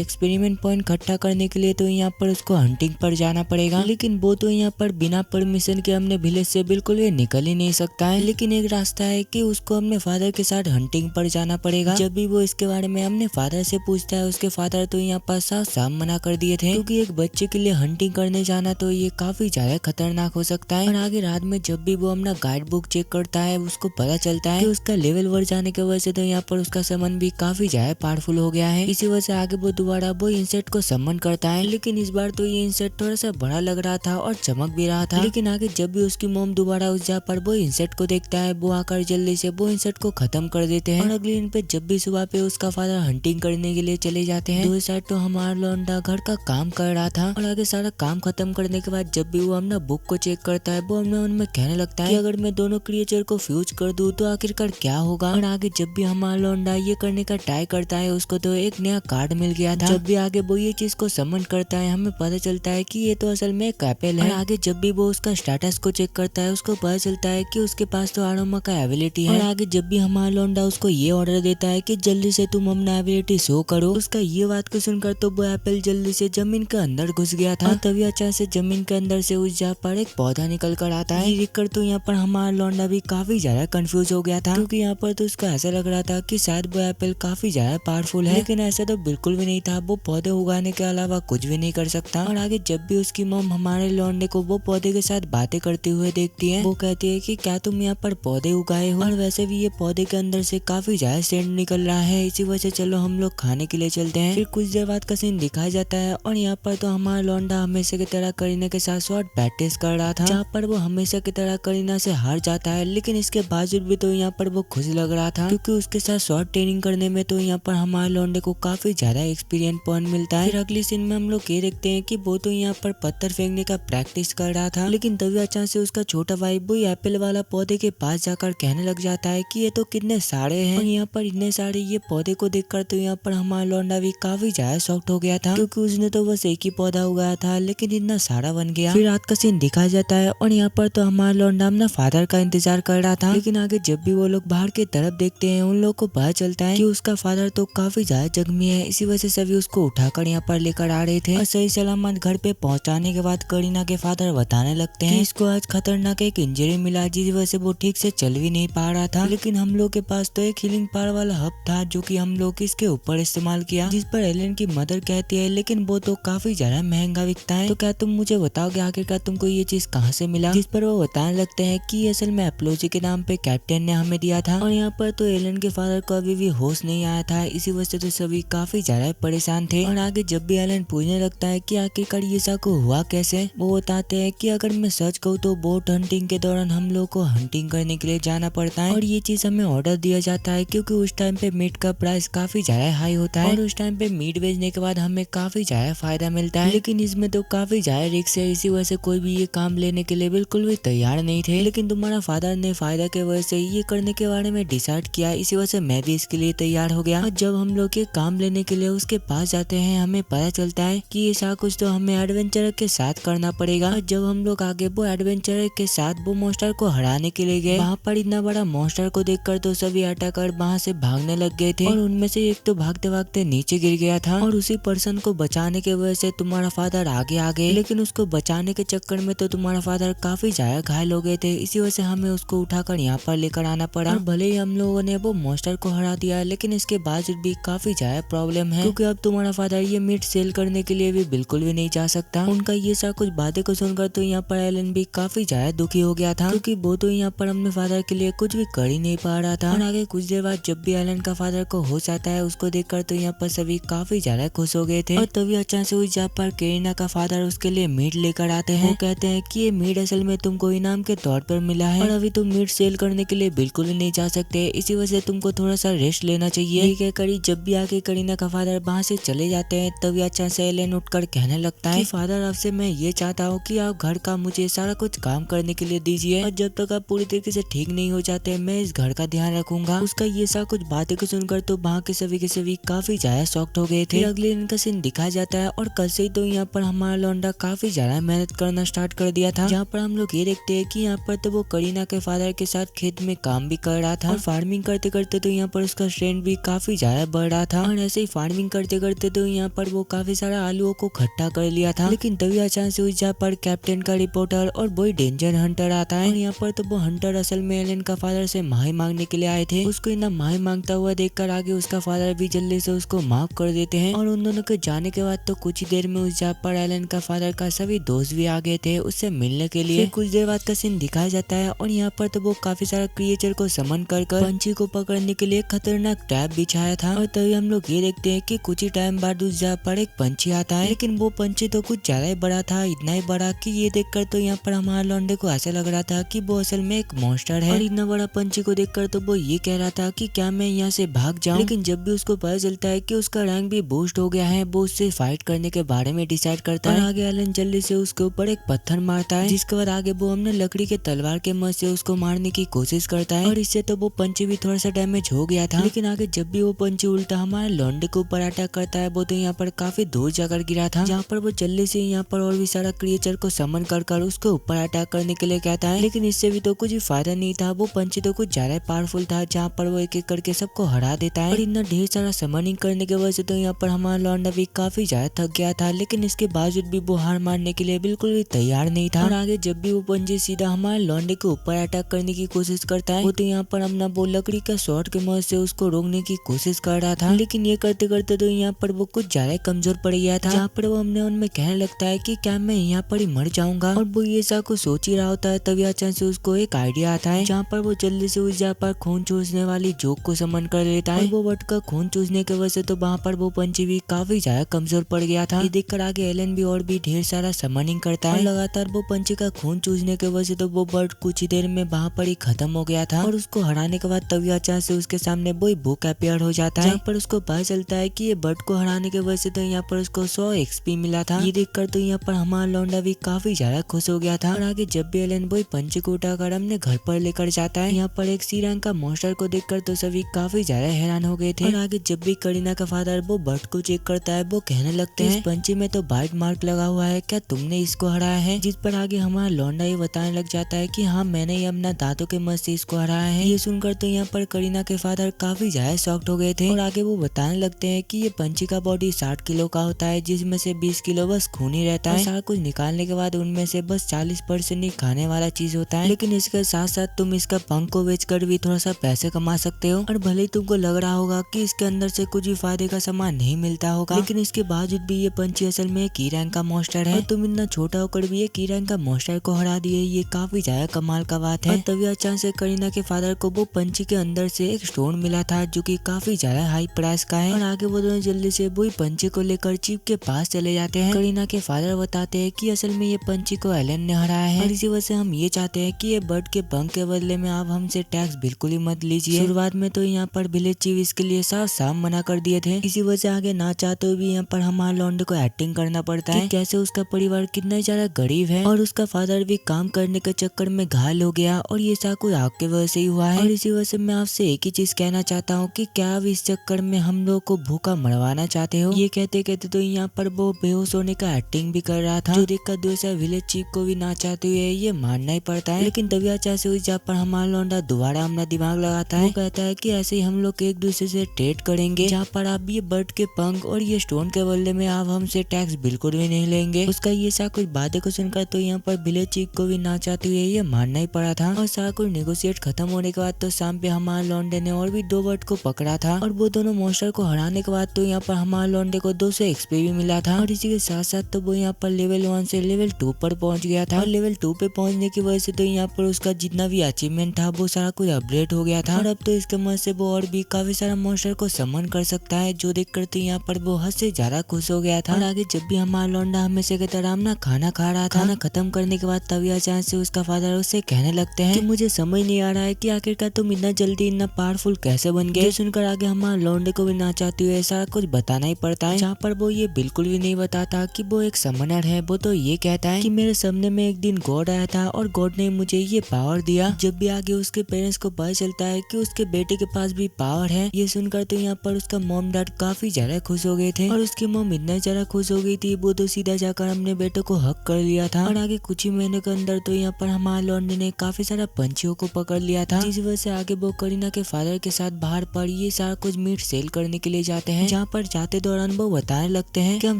एक्सपेरिमेंट पॉइंट इकट्ठा करने के लिए तो यहाँ पर उसको हंटिंग पर जाना पड़ेगा। लेकिन वो तो यहाँ पर बिना परमिशन के अपने विलेज से बिल्कुल भी निकल ही नहीं सकता है। लेकिन एक रास्ता है कि उसको अपने फादर के साथ हंटिंग पर जाना पड़ेगा। जब भी वो इसके बारे में अपने फादर से पूछता है उसके फादर तो यहाँ पर साफ साफ मना कर दिए थे, क्योंकि एक बच्चे के लिए हंटिंग करने जाना तो ये काफी ज्यादा खतरनाक हो सकता है। और आगे रात में जब भी वो अपना गाइड बुक चेक करता है उसको पता चलता है कि उसका लेवल बढ़ जाने की वजह से तो यहाँ पर उसका समन भी काफी ज्यादा पावरफुल हो गया है। इसी वजह से आगे वो दोबारा वो इंसेक्ट को समन करता है, लेकिन इस बार तो ये इंसेक्ट थोड़ा सा बड़ा लग रहा था और चमक भी रहा था। लेकिन आगे जब भी उसकी मोम दोबारा उस जगह पर वो इंसेक्ट को देखता है वो आकर जल्दी से वो इंसेक्ट को खत्म कर देते हैं। और अगले दिन पे जब भी सुबह पे उसका फादर हंटिंग करने के लिए चले जाते हैं, दूसरी साइड तो हमारा लौंडा घर का काम कर रहा था। और आगे सारा काम खत्म करने के बाद जब भी वो अपना बुक को चेक करता है वो अपने मन में कहने लगता है कि अगर मैं दोनों क्रिएचर को फ्यूज कर दूं तो आखिरकार क्या होगा। और आगे जब भी हमारा लौंडा ये करने का ट्राई करता है उसको तो एक नया कार्ड मिल गया था। जब भी आगे वो ये चीज को समन करता है हमें पता चलता है कि ये तो असल में एक एप्पल है। और आगे जब भी वो उसका स्टेटस को चेक करता है उसको पता चलता है कि उसके पास तो आरोमा का एबिलिटी है। और आगे जब भी हमारा लौंडा उसको ये ऑर्डर देता है कि जल्दी से तुम अपना एबिलिटी शो करो, उसका ये बात को सुनकर तो वो एप्पल जल्दी से जमीन के अंदर घुस गया था। तभी अचानक से जमीन के अंदर से उस जगह पर एक पौधा निकल कर आता है। ये देखकर तो यहाँ पर हमारा लौंडा भी काफी ज्यादा कंफ्यूज हो गया था, क्योंकि यहाँ पर तो उसका ऐसा लग रहा था कि शायद वो एप्पल काफी ज्यादा पावरफुल है, लेकिन ऐसा तो बिल्कुल भी नहीं था। वो पौधे उगाने के अलावा कुछ भी नहीं कर सकता। और आगे जब भी उसकी मॉम हमारे लौंडे को वो पौधे के साथ बातें करते हुए देखती है वो कहती है कि क्या तुम यहाँ पर पौधे उगाए हो, और वैसे भी ये पौधे के अंदर से काफी ज्यादा सेंट निकल रहा है, इसी वजह से चलो हम लोग खाने के लिए चलते हैं। फिर कुछ देर बाद का सीन दिखाया जाता है और यहाँ पर तो हमारा लौंडा हमेशा की तरह करीना के साथ शॉर्ट प्रैक्टिस कर रहा था, जहाँ पर वो हमेशा की तरह करीना से हार जाता है। लेकिन इसके बावजूद भी तो यहाँ पर वो खुश लग रहा था, क्योंकि उसके साथ शॉर्ट ट्रेनिंग करने में तो यहाँ पर हमारे लौंडे को काफी ज्यादा एक्सपीरियंस पॉइंट मिलता है। फिर अगली सीन में हम लोग ये देखते हैं कि वो तो यहाँ पर पत्थर फेंकने का प्रैक्टिस कर रहा था, लेकिन तभी अचानक से उसका छोटा भाई वो एप्पल वाला पौधे के पास जाकर कहने लग जाता है कि ये तो कितने सारे हैं। और यहाँ पर इतने सारे ये पौधे को देखकर तो यहाँ पर हमारा लौंडा भी काफी ज्यादा शॉक्ड हो गया था, क्योंकि उसने तो बस एक ही पौधा उगाया था लेकिन इतना सारा बन गया। फिर रात का सीन दिखाया जाता है और यहाँ पर तो हमारा लौंडा अपना फादर का इंतजार कर रहा था, लेकिन आगे जब भी वो लोग बाहर की तरफ देखते हैं उन लोग को पता चलता है कि उसका फादर तो काफी ज्यादा जख्मी है। इसी वजह से सभी उसको उठाकर यहाँ पर लेकर आ रहे थे। और सही सलामत घर पे पहुंचाने के बाद करीना के फादर बताने लगते हैं कि इसको आज खतरनाक एक इंजरी मिला, जिस वजह से वो ठीक से चल भी नहीं पा रहा था। लेकिन हम लोग के पास तो एक हीलिंग पावर वाला हब था जो कि हम लोग इसके ऊपर इस्तेमाल किया, जिस पर एलन की मदर कहती है लेकिन वो तो काफी ज्यादा महंगा बिकता है, तो क्या तुम मुझे बताओगे आखिरकार तुमको ये चीज कहाँ से मिला। जिस पर वो बताने लगते हैं कि असल में एप्लोजी के नाम पे कैप्टन ने हमें दिया था। और यहाँ पर तो एलन के फादर को अभी भी होश नहीं आया आया था, इसी वजह से सभी काफी ज्यादा परेशान थे। और आगे जब भी एलन पूछने लगता है कि आखिरकार ये साको हुआ कैसे, वो बताते हैं कि अगर मैं सच कहूँ तो बोट हंटिंग के दौरान हम लोग को हंटिंग करने के लिए जाना पड़ता है और ये चीज हमें ऑर्डर दिया जाता है क्योंकि उस टाइम पे मीट का प्राइस काफी ज्यादा हाई होता है और उस टाइम पे मीट बेचने के बाद हमें काफी ज्यादा फायदा मिलता है। लेकिन इसमें तो काफी ज्यादा रिस्क है, इसी वजह से कोई भी ये काम लेने के लिए बिल्कुल भी तैयार नहीं थे। लेकिन तुम्हारा फादर ने फायदा के वजह से ये करने के बारे में डिसाइड किया, इसी वजह से मैं भी इसके लिए तैयार हो गया। और जब हम लोग ये काम लेने के लिए उसके पास जाते हैं, हमें पता चलता है कि ये सारा कुछ तो हमें एडवेंचर के साथ करना पड़ेगा। और जब हम लोग आगे वो एडवेंचर के साथ वो मॉन्स्टर को हराने के लिए गए, वहाँ पर इतना बड़ा मॉन्स्टर को देखकर तो सभी अटैकर वहाँ से भागने लग गए थे और उनमें से एक तो भागते भागते नीचे गिर गया था और उसी पर्सन को बचाने के वजह से तुम्हारा फादर आगे आ गए। लेकिन उसको बचाने के चक्कर में तो तुम्हारा फादर काफी ज्यादा घायल हो गए थे, इसी वजह से हमें उसको उठाकर यहाँ पर लेकर आना पड़ा। और भले ही हम लोगों ने वो मॉन्स्टर को हरा दिया, लेकिन इसके बावजूद भी काफी ज्यादा प्रॉब्लम है क्योंकि अब तुम्हारा फादर ये मीट सेल करने के लिए भी बिल्कुल भी नहीं जा सकता। उनका ये सब कुछ बातें को सुनकर तो यहाँ पर एलन भी काफी ज्यादा दुखी हो गया था क्योंकि वो तो यहाँ पर अपने फादर के लिए कुछ भी कर ही नहीं पा रहा था। और आगे कुछ देर बाद जब भी एलन का फादर को होश आता है, उसको देखकर तो यहाँ पर सभी काफी ज्यादा खुश हो गए थे। और तभी अचानक से उस जगह पर कैरिना का फादर उसके लिए मीट लेकर आते हैं। वो कहते हैं कि ये मीट असल में तुमको इनाम के तौर पर मिला है और अभी तुम मीट सेल करने के लिए बिल्कुल भी नहीं जा सकते, इसी वजह से तुमको थोड़ा सा रेस्ट लेना चाहिए। ठीक है करी जब भी आके करीना का फादर वहाँ से चले जाते हैं, तभी अचानक से एलन उठकर कहने लगता है कि फादर आपसे मैं ये चाहता हूँ कि आप घर का मुझे सारा कुछ काम करने के लिए दीजिए और जब तक आप पूरी तरीके से ठीक नहीं हो जाते मैं इस घर का ध्यान रखूंगा। उसका ये सारा कुछ बातें को सुनकर तो वहाँ के सभी काफी ज्यादा शॉक्ड हो गए थे। अगले दिन का सीन दिखाया जाता है और कल से ही तो यहाँ पर हमारा लौंडा काफी ज्यादा मेहनत करना स्टार्ट कर दिया था, जहाँ पर हम लोग ये देखते हैं कि यहाँ पर तो वो करीना के फादर के साथ खेत में काम भी कर रहा था और फार्मिंग करते करते तो यहाँ पर उसका स्ट्रेंथ भी काफी ज्यादा बढ़ रहा था। और ऐसे ही फार्मिंग करते करते तो यहाँ पर वो काफी सारा आलूओं को इकट्ठा कर लिया था। लेकिन तभी अचानक से उस जगह पर कैप्टन का रिपोर्टर और वही डेंजर हंटर आता है और यहाँ पर तो वो हंटर असल में एलन का फादर से माही मांगने के लिए आए थे। उसको इतना माही मांगता हुआ देखकर आगे उसका फादर भी जल्दी से उसको माफ कर देते हैं। और उन दोनों के जाने के बाद तो कुछ ही देर में उस जगह पर एलन का फादर का सभी दोस्त भी आ गए थे उससे मिलने के लिए। कुछ देर बाद का सीन दिखाया जाता है और यहाँ पर तो वो काफी सारा क्रिएचर को समन कर पंछी को पकड़ने के लिए खतरनाक ट्रैप बिछाया था। और तभी हम लोग ये देखते हैं कि कुछ ही टाइम बाद उस जगह पर एक पंछी आता है, लेकिन वो पंछी तो कुछ ज्यादा ही बड़ा था, इतना ही बड़ा कि ये देखकर तो यहाँ पर हमारे लौंडे को ऐसा लग रहा था कि वो असल में एक मॉन्स्टर है। और इतना बड़ा पंछी को देखकर तो वो ये कह रहा था कि क्या मैं यहाँ से भाग जाऊँ। लेकिन जब भी उसको पता चलता है कि उसका रैंक भी बूस्ट हो गया है, वो उससे फाइट करने के बारे में डिसाइड करता है। आगे एलन जल्दी से उसके ऊपर एक पत्थर मारता है, जिसके बाद आगे वो हमने लकड़ी के तलवार के मदद से उसको मारने की कोशिश करता है और इससे तो वो पंछी भी थोड़ा सा डैमेज हो गया था। लेकिन आगे जब भी वो पंछी उल्टा हमारे लौंडे के ऊपर अटैक करता है, वो तो यहाँ पर काफी दूर जाकर गिरा था, जहाँ पर वो जल्दी से यहाँ पर और भी सारा क्रिएचर को समन कर उसके ऊपर अटैक करने के लिए कहता है। लेकिन इससे भी तो कुछ भी फायदा नहीं था, वो पंछी तो कुछ ज्यादा पावरफुल था, जहाँ पर वो एक एक करके सबको हरा देता है। और इतना ढेर सारा समनिंग करने की वजह से तो यहाँ पर हमारा लौंडा भी काफी ज्यादा थक गया था, लेकिन इसके बावजूद भी वो हार मारने के लिए बिल्कुल भी तैयार नहीं था। और आगे जब भी वो पंछी सीधा हमारे लौंडे के ऊपर अटैक करने की कोशिश करता है, वो तो यहाँ पर हमने वो लकड़ी का शॉट के मदद से उसको रोकने की कोशिश कर रहा था। लेकिन ये करते करते तो यहाँ पर वो कुछ ज्यादा कमजोर पड़ गया था, जहाँ पर वो हमने उनमें कहने लगता है कि क्या मैं यहाँ पर ही मर जाऊंगा। और वो ये सब कुछ सोच ही रहा होता है, तभी अचानक से उसको एक आइडिया आता है, जहाँ पर वो जल्दी से उस जगह पर खून चूसने वाली जोक को समन कर लेता है। वो वट का खून चूसने की वजह से तो वहाँ पर वो पंछी भी काफी ज्यादा कमजोर पड़ गया था। ये देखकर आगे एलन भी और भी ढेर सारा समनिंग करता है। लगातार वो पंछी का खून चूसने की वजह से तो वो बर्ड कुछ ही देर में वहाँ पर ही खत्म हो गया था। और उसको हराने के बाद तभी अचानक से उसके सामने वही बुक अपीयर हो जाता है, जहाँ पर उसको पता चलता है कि ये बर्ड को हराने की वजह से तो यहाँ पर उसको 100 XP मिला था। ये देखकर तो यहाँ पर हमारा लौंडा भी काफी ज्यादा खुश हो गया था। और आगे जब भी एलन वही पंछी को उठाकर हमने घर पर लेकर जाता है, यहाँ पर एक सी रैंक का मॉन्स्टर को देखकर तो सभी काफी ज्यादा हैरान हो गए थे। और आगे जब भी करीना का फादर वो बर्ड को चेक करता है, वो कहने लगते हैं इस पंछी में तो बाइट मार्क लगा हुआ है, क्या तुमने इसको हराया है। जिस पर आगे हमारा लौंडा ये बताने लग जाता है कि हाँ मैंने ये अपना दांतों के मदद से इसको हराया है। ये सुनकर तो यहाँ पर करीना के फादर काफी ज्यादा शॉक्ड हो गए थे। और आगे वो बताने लगते हैं कि ये पंछी का बॉडी 60 किलो का होता है, जिसमें से 20 किलो बस खून ही रहता है। सारा कुछ निकालने के बाद उनमें से बस 40% ही खाने वाला चीज होता है। लेकिन इसके साथ साथ तुम इसका पंख को बेचकर भी थोड़ा सा पैसे कमा सकते हो। और भले ही तुमको लग रहा होगा कि इसके अंदर से कुछ भी फायदे का सामान नहीं मिलता होगा, लेकिन इसके बावजूद भी ये पंछी असल में की रैंक का मॉन्स्टर है। और तुम इतना छोटा होकर भी ये की रैंक का मॉन्स्टर को हरा दिए, ये काफी ज्यादा कमाल का बात है। और तभी अचानक से करीना के फादर को वो पंछी के अंदर से एक स्टोन मिला था, जो कि काफी ज्यादा हाई प्राइस का है। और आगे वो दोनों जल्दी से वही पंछी को लेकर चीफ के पास चले जाते हैं। करीना के फादर बताते हैं कि असल में ये पंछी को एलन ने हराया है और इसी वजह से हम ये चाहते हैं कि ये बर्ड के पंख के बदले में आप हमसे टैक्स बिल्कुल ही मत लीजिए। शुरुआत में तो यहाँ पर विलेज चीफ इसके लिए साफ साफ मना कर दिए थे। इसी वजह से आगे ना चाहते हुए भी यहाँ पर हमारे लौंडे को एक्टिंग करना पड़ता है कैसे उसका परिवार कितना ज्यादा गरीब है और उसका फादर भी काम करने के चक्कर में घायल हो गया और ये सब कुछ आपके वजह से ही हुआ है। और इसी वजह से मैं आपसे एक ही चीज कहना चाहता हूँ कि क्या आप इस चक्कर में हम लोग को भूखा मरवाना चाहते हो। ये कहते कहते तो यहाँ पर वो बेहोश होने का एक्टिंग भी कर रहा था जो देखकर दूसरा विलेज चीफ को भी ना चाहते हुए ये मानना ही पड़ता है। लेकिन तभी अचानक से जहाँ पर हमारा लौंडा दोबारा अपना दिमाग लगाता है। वो कहता है कि ऐसे ही हम लोग एक दूसरे से ट्रेड करेंगे जहाँ पर आप ये बर्ड के पंख और ये स्टोन के बदले में आप हमसे टैक्स बिल्कुल भी नहीं लेंगे। उसका ये सा कुछ बातें को सुनकर तो यहाँ पर विलेज चीफ को भी ना चाहते हुए ये मानना ही पड़ा था। और सारा कुछ नेगोशिएट खत्म होने के बाद तो शाम पे हमारे लौंडे ने और भी 2 बर्ड को पकड़ा था और वो दोनों मॉन्स्टर को हराने के बाद तो यहाँ पर हमारे लौंडे को 200 एक्सपी भी मिला था। और इसी के साथ साथ तो वो यहाँ पर लेवल 1 से लेवल 2 पर पहुंच गया था। और लेवल 2 पे पहुंचने की वजह से तो यहाँ पर उसका जितना भी अचीवमेंट था वो सारा कुछ अपग्रेड हो गया था। और अब तो इसके मदद से वो और भी काफी सारा मॉन्स्टर को समन कर सकता है जो देख कर तो यहाँ पर वो हद से ज्यादा खुश हो गया था। और आगे जब भी हमारा लौंडा हमेशा की तरह अपना खाना खा रहा था, खाना खत्म करने के बाद तभी अचानक से उसका फादर उससे कहने लगते हैं कि मुझे समझ नहीं आ रहा है कि आखिरकार तुम इतना जल्दी इतना पावरफुल कैसे बन गए। सुनकर आगे हमारे लौंडे को भी ना चाहते हुए सारा कुछ बताना ही पड़ता है जहाँ पर वो ये बिल्कुल भी नहीं बताता कि वो एक समनर है। वो तो ये कहता है कि मेरे सामने में एक दिन गॉड आया था और गॉड ने मुझे ये पावर दिया। जब भी आगे उसके पेरेंट्स को पता चलता है कि उसके बेटे के पास भी पावर है, ये सुनकर तो यहाँ पर उसका मॉम डैड काफी ज्यादा खुश हो गए थे। और उसकी मॉम इतना ज्यादा खुश हो गई थी वो तो सीधा जाकर अपने बेटे को हक कर लिया था। और आगे कुछ ही महीनों के अंदर तो यहाँ पर हमारे लौंडे ने काफी सारा पंछियों को पकड़ लिया था जिस वजह से आगे वो करीना के फादर के साथ बाहर पर ये सारा कुछ मीट सेल करने के लिए जाते हैं। जहाँ पर जाते दौरान वो बताने लगते हैं कि हम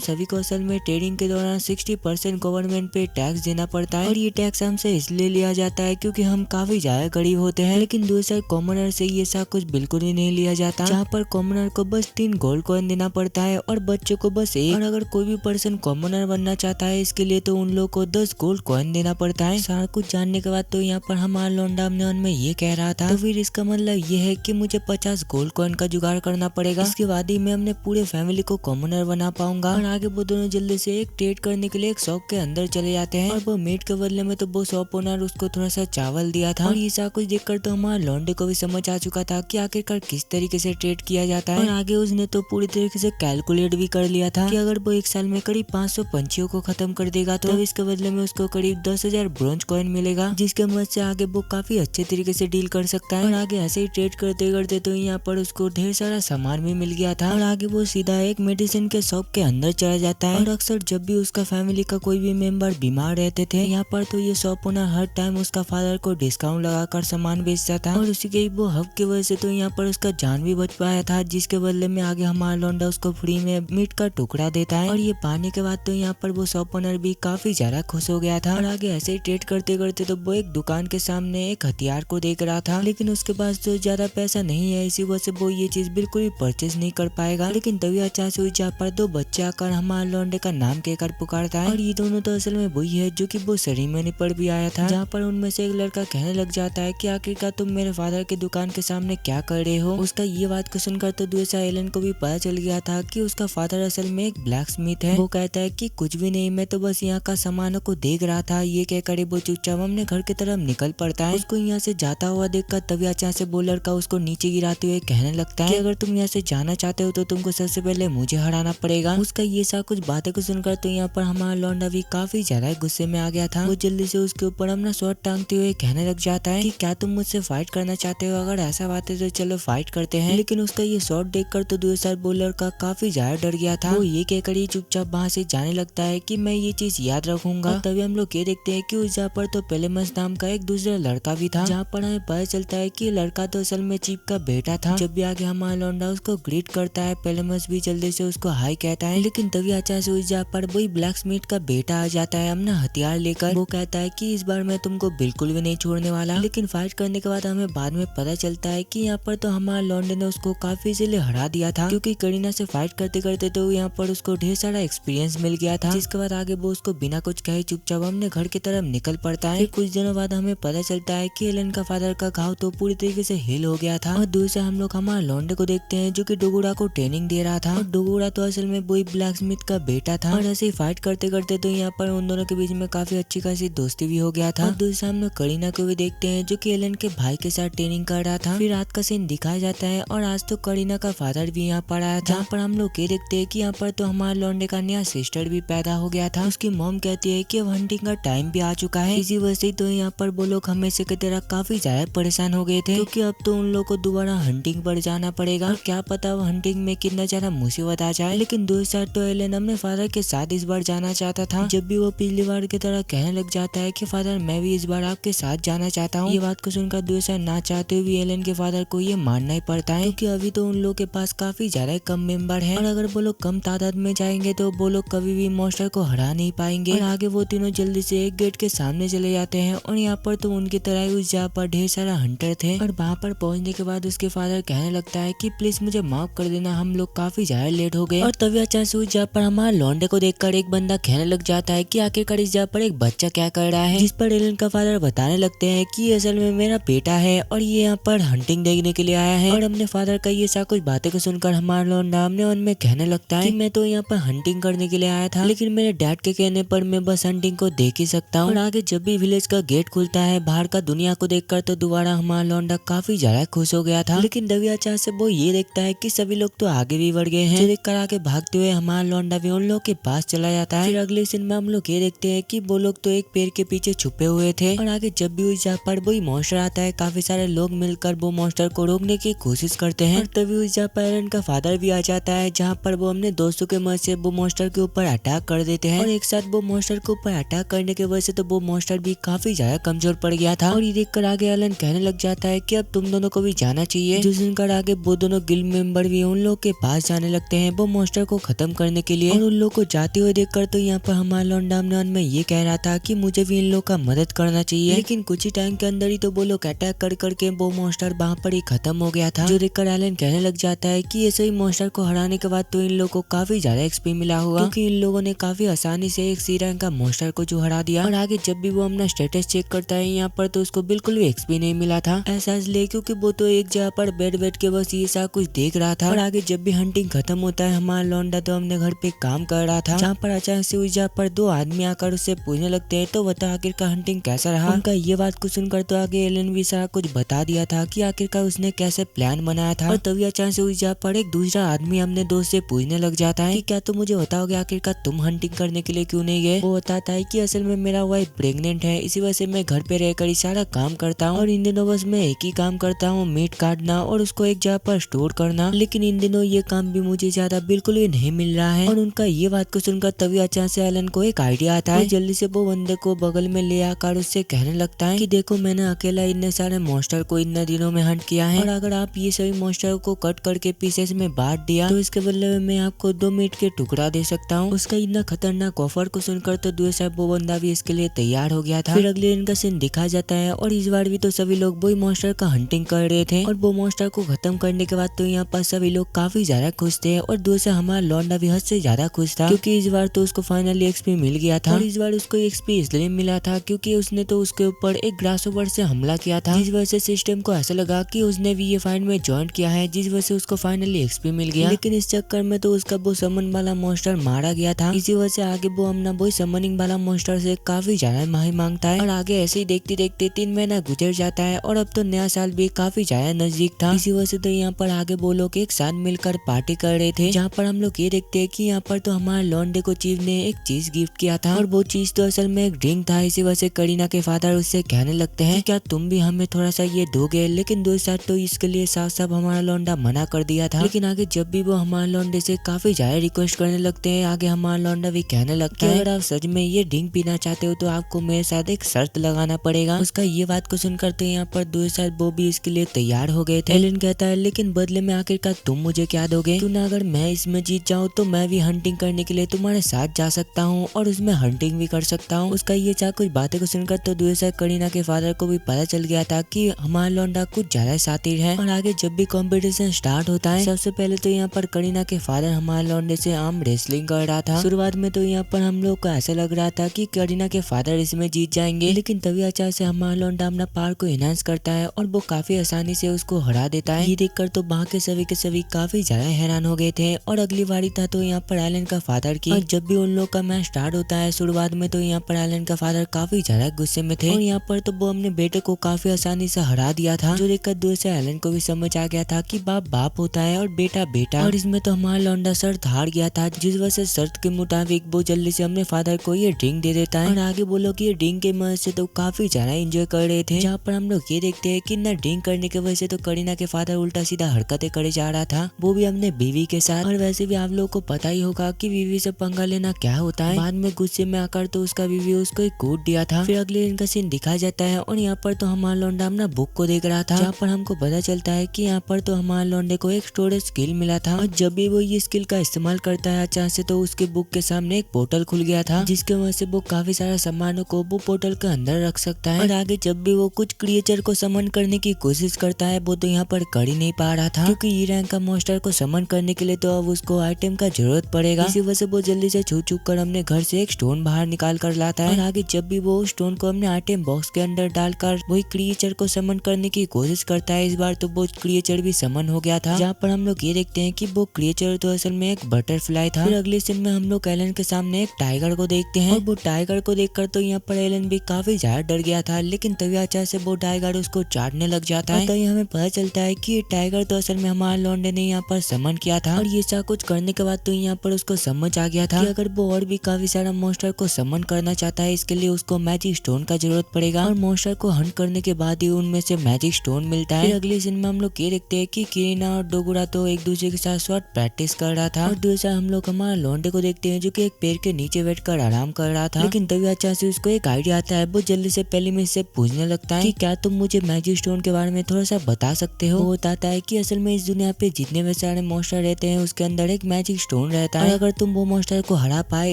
सभी को असल में ट्रेडिंग के दौरान 60% गवर्नमेंट पे टैक्स देना पड़ता है और ये टैक्स हमसे इसलिए लिया जाता है क्योंकि हम काफी ज्यादा गरीब होते हैं। लेकिन दूसरे कॉमनर से ये सब कुछ बिल्कुल ही नहीं लिया जाता जहाँ पर कॉमनर को बस 3 गोल्ड कॉइन देना पड़ता है और बच्चों को बस 1। और अगर कोई भी पर्सन कॉमनर बनना चाहता है इसके लिए तो उन लोग को 10 गोल्ड कॉइन देना पड़ता है। सारा कुछ जानने के बाद तो यहाँ पर हमारा लौंडा अपने मन में ये कह रहा था तो फिर इसका मतलब ये है कि मुझे 50 गोल्ड कॉइन का जुगाड़ करना पड़ेगा। इसके बाद ही मैं अपने पूरे फैमिली को कॉमनर बना पाऊंगा। और आगे वो दोनों जल्दी से एक ट्रेड करने के लिए एक शॉप के अंदर चले जाते हैं और वो मीट के बदले में तो वो शॉप ओनर उसको थोड़ा सा चावल दिया था। और ये सब कुछ देखकर तो हमारा लौंडे को भी समझ आ चुका था कि आखिरकार किस तरीके से ट्रेड किया जाता है। और आगे उसने तो पूरी तरीके से कैलकुलेट भी कर लिया था कि अगर वो एक साल में करीब 500 पंछियों को खत्म कर देगा तो इसके बदले में उसको करीब 10,000 ब्रोंज कॉइन मिलेगा जिसके मदद से आगे वो काफी अच्छे तरीके से डील कर सकता है। और आगे ऐसे ही ट्रेड करते करते तो यहाँ पर उसको ढेर सारा सामान भी मिल गया था। और आगे वो सीधा एक मेडिसिन के शॉप के अंदर चला जाता है। और अक्सर जब भी उसका फैमिली का कोई भी मेंबर बीमार रहते थे यहाँ पर तो ये शॉप ओनर हर टाइम उसका फादर को डिस्काउंट लगाकर सामान बेचता था। और उसी के वो हक की वजह से तो यहाँ पर उसका जान भी बच पाया था जिसके बदले में आगे हमारा लौंडा उसको फ्री में मीट का टुकड़ा देता है। और ये पाने के बाद तो यहाँ पर वो शॉप ओनर भी काफी ज्यादा खुश हो गया था। और आगे ऐसे ही ट्रेड करते करते तो वो एक दुकान के सामने एक हथियार को देख रहा था लेकिन उसके पास तो ज्यादा पैसा नहीं है इसी वजह से वो ये चीज बिल्कुल भी परचेज नहीं कर पाएगा। लेकिन तभी अचानक से जहाँ पर 2 बच्चे आकर हमारे लौंडे का नाम कहकर पुकारता है। और ये दोनों तो असल में वही है जो कि वो सेरेमनी पर भी आया था जहाँ पर उनमें से एक लड़का कहने लग जाता है कि आखिरकार तुम मेरे फादर की दुकान के सामने क्या कर रहे हो। उसका ये बात को सुनकर तो दूसरा एलन को भी पता चल गया था कि उसका फादर असल में एक ब्लैक स्मिथ है। वो कहता है कि कुछ भी नहीं, मैं तो बस यहाँ का सामानों को देख रहा था। ये कहकर वो चुपचाप अपने घर की तरफ निकल पड़ता है। उसको यहाँ से जाता हुआ देखकर तभी अचानक से वो लड़का उसको नीचे गिराते हुए कहने लगता है कि अगर तुम यहाँ से जाना चाहते हो तो तुमको सबसे पहले मुझे हराना पड़ेगा। उसका ये सब कुछ बातें को सुनकर तो यहाँ पर हमारा लौंडा भी काफी ज्यादा गुस्से में आ गया था। वो जल्दी से उसके ऊपर अपना स्वॉर्ड टांगते हुए कहने लग जाता है कि क्या तुम मुझसे फाइट करना चाहते हो, अगर ऐसा बात है तो चलो फाइट करते हैं। लेकिन उसका ये शॉट देखकर तो दूसरा वो लड़का काफी ज्यादा डर गया था। वो ये कहकर ही चुपचाप वहाँ से जाने लगता है कि मैं ये चीज याद रखूंगा। और तभी हम लोग ये देखते हैं कि उस जगह पर तो पेलेमस नाम का एक दूसरा लड़का भी था जहाँ पर हमें पता चलता है कि लड़का तो असल में चीफ का बेटा था। जब भी आगे हमारा लौंडा उसको ग्रीट करता है पेलेमस भी जल्दी से उसको हाई कहता है। लेकिन तभी अचानक से उस जगह पर वही ब्लैक स्मिथ का बेटा आ जाता है अपना हथियार लेकर। वो कहता है कि इस बार मैं तुमको बिल्कुल भी नहीं छोड़ने वाला। लेकिन फाइट करने के बाद हमें बाद में पता चलता है कि यहाँ पर तो हमारा लौंडे ने उसको काफी इजीली हरा दिया था क्योंकि करीना से फाइट करते करते तो यहाँ पर उसको ढेर सारा एक्सपीरियंस मिल गया था। जिसके बाद आगे वो उसको बिना कुछ कहे चुपचाप अपने घर की तरफ निकल पड़ता है। कुछ दिनों बाद हमें पता चलता है कि एलन का फादर का घाव तो पूरी तरीके से हिल हो गया था। और दूर से हम लोग हमारे लौंडे को देखते हैं जो कि डोगोरा को ट्रेनिंग दे रहा था। और डोगोरा तो असल में वही ब्लैक स्मिथ का बेटा था। और ऐसे ही फाइट करते करते तो यहाँ पर उन दोनों के बीच में काफी अच्छी खासी दोस्ती भी हो गया था। और दूसरे सामने करीना को भी देखते हैं जो कि एलन के भाई के साथ ट्रेनिंग कर रहा था। फिर रात का सीन दिखाया जाता है और आज तो करीना का फादर भी यहाँ पर आया था, जहाँ पर हम लोग ये देखते हैं कि यहाँ पर तो हमारे लौंडे का नया सिस्टर भी पैदा हो गया था। उसकी मॉम कहती है कि अब हंटिंग का टाइम भी आ चुका है। इसी वजह से तो यहाँ पर वो लोग हमेशा की तरह काफी ज्यादा परेशान हो गए थे, क्योंकि अब तो उन लोग को दोबारा हंटिंग पर जाना पड़ेगा। और क्या पता वो हंटिंग में कितना ज्यादा मुसीबत आ जाए। लेकिन दूसरी साइड तो एलन अपने फादर के साथ इस बार जाना चाहता था। जब भी वो पिछली बार की तरह कहने लग जाता है कि फादर मैं भी इस बार आपके साथ जाना चाहता हूँ। ये बात को सुनकर दूसरी साइड ना चाहते हुए एलन के फादर को ये मानना ही पड़ता है, क्योंकि अभी तो उन लोग के पास काफी ज्यादा कम मेंबर है। और अगर वो लोग कम तादाद में जाएंगे तो वो लोग कभी भी मॉन्स्टर को हरा नहीं पाएंगे। और आगे वो तीनों जल्दी से एक गेट के सामने चले जाते हैं। और यहाँ पर तो उनकी तरह ही उस जगह पर ढेर सारा हंटर थे। और वहाँ पर पहुंचने के बाद उसके फादर कहने लगता है कि प्लीज मुझे माफ कर देना, हम लोग काफी ज्यादा लेट हो गए। और तभी अचानक से उस जगह पर हमारे लौंडे को देखकर एक बंदा कहने लग जाता है कि आखिरकार इस जगह पर एक बच्चा क्या कर रहा है। जिस पर एलन का फादर बताने लगते हैं कि असल में मेरा बेटा है और ये यहाँ पर हंटिंग देखने के लिए आया है। और अपने फादर का ये सब कुछ बातें को सुनकर हमारा लौंडा अपने मन में कहने लगता है कि मैं तो यहाँ पर हंटिंग करने के लिए आया था, लेकिन मेरे डैड के कहने पर मैं बस हंटिंग को देख ही सकता हूँ। और आगे जब भी विलेज का गेट खुलता है बाहर का दुनिया को देखकर तो दोबारा हमारा लौंडा काफी ज्यादा खुश हो गया था। लेकिन तभी अचानक से वो ये देखता है कि सभी लोग तो आगे भी बढ़ गए हैं। देखकर आगे भागते हुए हमारा लौंडा भी उन लोग के पास चला जाता है। फिर अगले सीन में हम लोग ये देखते हैं कि वो लोग तो एक पेड़ के पीछे छुपे हुए थे। और आगे जब भी उस जगह पर वही मॉन्स्टर आता है काफी सारे लोग मिलकर वो मॉन्स्टर को रोकने की कोशिश करते हैं। और तभी उस जगह पर एलन का फादर भी आ जाता है, जहाँ पर वो अपने दोस्तों के मदद से वो मॉन्स्टर के ऊपर अटैक कर देते हैं। और एक साथ वो मॉन्स्टर के ऊपर अटैक करने की वजह से तो वो मॉन्स्टर भी काफी ज्यादा कमजोर पड़ गया था। और ये देखकर आगे एलन कहने लग जाता है कि अब तुम दोनों को भी जाना चाहिए। जो सुनकर आगे वो दोनों गिल्ड मेंबर भी उन लोग के पास जाने लगते हैं वो मॉन्स्टर को खत्म करने के लिए। और उन लोग को जाते हुए देखकर तो यहाँ पर हमारा लौंडा अपने मन में ये कह रहा था कि मुझे भी इन लोग का मदद करना चाहिए। लेकिन कुछ ही टाइम के अंदर ही तो वो लोग अटैक कर करके वो मॉन्स्टर वहाँ पर ही खत्म हो गया था। जो देखकर एलन कहने लग जाता है कि ऐसे ही मॉन्स्टर को हराने के बाद तो इन लोगों को काफी ज्यादा एक्सपी मिला होगा, क्योंकि इन लोगों ने काफी आसानी से एक सी रैंक का मॉन्स्टर को जो हरा दिया। और आगे जब भी वो अपना स्टेटस चेक करता है यहाँ पर तो उसको बिल्कुल भी एक्सपी नहीं मिला था। ऐसा इसलिए क्योंकि वो तो एक जगह पर बैठ के बस ये सब कुछ देख रहा था। और आगे जब भी हंटिंग खत्म होता है हमारा लौंडा तो अपने घर पे काम कर रहा था, जहाँ पर अचानक से उस जगह पर दो आदमी आकर उससे पूछने लगते हैं तो बता आखिरकार हंटिंग कैसा रहा। उनका ये बात को सुनकर तो आगे एलन भी सारा कुछ बता दिया था कि आखिरकार उसने कैसे प्लान बनाया था। और तभी अचानक से उस जगह पर एक दूसरा आदमी अपने दोस्त से पूछने लग जाता है कि क्या तुम मुझे बताओगे आखिरकार तुम हंटिंग करने के लिए क्यों नहीं गए। वो बताता है कि असल में मेरा वाइफ प्रेग्नेंट है, इसी वजह से मैं घर पे रहकर ही सारा काम करता हूँ। और इन दिनों बस मैं एक ही काम करता हूँ, मीट काटना और उसको एक जगह पर स्टोर करना। लेकिन इन दिनों ये काम भी मुझे ज्यादा बिल्कुल भी नहीं मिल रहा है। और उनका ये बात को सुनकर तभी अचानक से एलन को एक आइडिया आता है। जल्दी से वो बंदे को बगल में ले आकर उससे कहने लगता है कि देखो मैंने अकेला इतने सारे मॉन्स्टर को इतने दिनों में हंट किया है, और अगर आप ये सभी मॉन्स्टर को कट करके पीसेस में बांट दिया तो इसके बदले में मैं आपको 2 मीट के टुकड़ा दे सकता हूँ। उसका इतना खतरनाक ऑफर को सुनकर तो दूसरे साहब वो बंदा भी इसके लिए तैयार हो गया था। फिर अगले दिन का सीन दिखाया जाता है और इस बार भी तो सभी लोग वही मॉन्स्टर का हंटिंग कर रहे थे। और वो मॉन्स्टर को खत्म करने के बाद तो यहाँ पर सभी लोग काफी ज्यादा खुश थे। और दूसरा हमारा लौंडा भी हद से ज्यादा खुश था, क्योंकि इस बार तो उसको फाइनली एक्सपी मिल गया था। और इस बार उसको एक्सपी इसलिए मिला था क्योंकि उसने तो उसके ऊपर एक ग्रासोवर से हमला किया था, जिस वजह से सिस्टम को ऐसा लगा कि उसने भी ये फाइट में ज्वाइन किया है, जिस वजह से उसको फाइनली एक्सपी मिल गया। लेकिन इस चक्कर में तो उसका वो समन वाला मॉन्स्टर मारा गया था, इसी वजह से आगे वो अपना वो समनिंग वाला मॉन्स्टर से काफी ज्यादा माही मांगता है। और आगे ऐसे ही देखते देखते 3 महीना गुजर जाता है और अब तो नया साल भी काफी ज्यादा नजदीक था। इसी वजह से तो यहाँ पर आगे वो लोग एक साथ मिलकर पार्टी कर रहे थे, जहाँ पर हम लोग ये देखते हैं कि यहाँ पर तो हमारे लौंडे को चीफ ने एक चीज गिफ्ट किया था, और वो चीज तो असल में एक ड्रिंक था। इसी वजह से करीना के फादर उससे कहने लगते हैं क्या तुम भी हमें थोड़ा सा ये दोगे। लेकिन दोस्त तो इसके लिए साफ साफ हमारा लौंडा मना कर दिया था। लेकिन आगे जब भी वो हमारे लौंडे से काफी ज्यादा रिक्वेस्ट करने लगते हैं, आगे हमारा लौंडा भी कहने लगता है अगर आप सच में ये ड्रिंक पीना चाहते हो तो आपको मेरे साथ एक शर्त लगाना पड़ेगा। उसका ये बात को सुनकर तो यहाँ पर दोस्त वो भी इसके लिए तैयार हो गए थे। एलन कहता है लेकिन बदले में आखिरकार तुम मुझे क्या दोगे। क्यों ना अगर मैं इसमें जीत जाऊँ तो मैं भी हंटिंग करने के लिए तुम्हारे साथ जा सकता हूँ और उसमें हंटिंग भी कर सकता हूँ। उसका ये चाह कुछ बातें को सुनकर तो दूसरा करीना के फादर को भी पता चल गया था कि हमारा लौंडा कुछ ज्यादा शातिर है। और आगे जब भी कंपटीशन स्टार्ट होता है सबसे पहले तो यहाँ पर करीना के फादर हमारे लौंडे से आम रेसलिंग कर रहा था। शुरुआत में तो यहाँ पर हम लोग को ऐसा लग रहा था कि करीना के फादर इसमें जीत जाएंगे, लेकिन तभी अचानक से हमारा लौंडा अपना पावर को एनहांस करता है और वो काफी आसानी से उसको हरा देता होता है। ये देखकर तो वहाँ के सभी काफी ज्यादा हैरान हो गए थे। और अगली बारी था तो यहाँ पर एलन का फादर की। और जब भी उन लोग का मैच स्टार्ट होता है शुरुआत में, तो यहाँ पर एलन का फादर काफी ज्यादा गुस्से में थे और यहाँ पर तो वो अपने बेटे को काफी आसानी से हरा दिया था, जो देखकर दूर से एलन को भी समझ आ गया था कि बाप बाप होता है और बेटा बेटा। और इसमें तो हमारा लौंडा शर्त हार गया था, जिस वजह से शर्त के मुताबिक वो जल्दी से अपने फादर को ये ड्रिंक दे देता है। और आगे बोलो कि ये ड्रिंक के मदद से तो काफी ज्यादा एंजॉय कर रहे थे, जहाँ पर हम लोग ये देखते हैं कि न ड्रिंक करने की वजह से तो करीना के फादर उल्टा सीधा हरकतें करे जा रहा था, वो भी अपने बीवी के साथ। और वैसे भी आप लोगों को पता ही होगा कि बीवी से पंगा लेना क्या होता है। बाद में गुस्से में आकर तो उसका बीवी उसको एक कूट दिया था। फिर अगले दिन का सीन दिखाया जाता है और यहाँ पर तो हमारा लौंडा अपना बुक को देख रहा था, जहाँ पर हमको पता चलता है कि यहाँ पर तो हमारे लौंडे को एक स्टोरेज स्किल मिला था। और जब भी वो ये स्किल का इस्तेमाल करता है अचानक से तो उसके बुक के सामने एक पोर्टल खुल गया था, जिसके वजह से वो काफी सारा सामानों को वो पोर्टल के अंदर रख सकता है। और आगे जब भी वो कुछ क्रिएचर को समन करने की कोशिश करता है वो तो यहाँ पर कर ही नहीं पा रहा था, क्योंकि ई रैंक का मॉन्स्टर को समन करने के लिए तो अब उसको आइटम का जरूरत पड़ेगा। इसी वजह से वो जल्दी से छू कर अपने घर से एक स्टोन बाहर निकाल कर लाता है। और आगे जब भी वो स्टोन को अपने आइटम बॉक्स के अंदर डालकर वही क्रिएचर को समन करने की कोशिश करता है, इस बार तो वो क्रिएचर भी समन हो गया था, जहाँ पर हम लोग ये देखते हैं कि वो क्रिएचर तो असल में एक बटरफ्लाई था। फिर अगले सीन में हम लोग एलन के सामने एक टाइगर को देखते हैं और वो टाइगर को देखकर तो यहाँ पर एलन भी काफी ज्यादा डर गया था, लेकिन तभी अचानक से वो टाइगर उसको चाटने लग जाता है। तो हमें पता चलता है कि ये टाइगर तो असल में हमारे लौंडे ने यहाँ पर समन किया था। और ये सब कुछ करने के बाद तो यहाँ पर उसको समझ आ गया था कि अगर वो और भी काफी सारा मॉन्स्टर को समन करना चाहता है, इसके लिए उसको मैजिक स्टोन का जरूरत पड़ेगा और मॉन्स्टर को हंट करने के बाद ही उनमें से मैजिक स्टोन मिलता है। फिर अगले सीन में हम लोग ये देखते हैं कि करीना और डोगुरा तो एक दूसरे के साथ शॉट प्रैक्टिस कर रहा था और दूसरा हम लोग हमारे लौंडे को देखते हैं जो कि एक पेड़ के नीचे बैठकर आराम कर रहा था। लेकिन तभी अचानक से उसको एक आइडिया आता है, वो जल्दी से पहले में इससे पूछने लगता है कि क्या तुम मुझे मैजिक स्टोन के बारे में थोड़ा सा बता सकते हो। वो बताता है कि असल में इस दुनिया पे जितने भी सारे मॉन्स्टर रहते हैं उसके अंदर एक मैजिक स्टोन रहता है, अगर तुम वो मॉन्स्टर को हरा पाए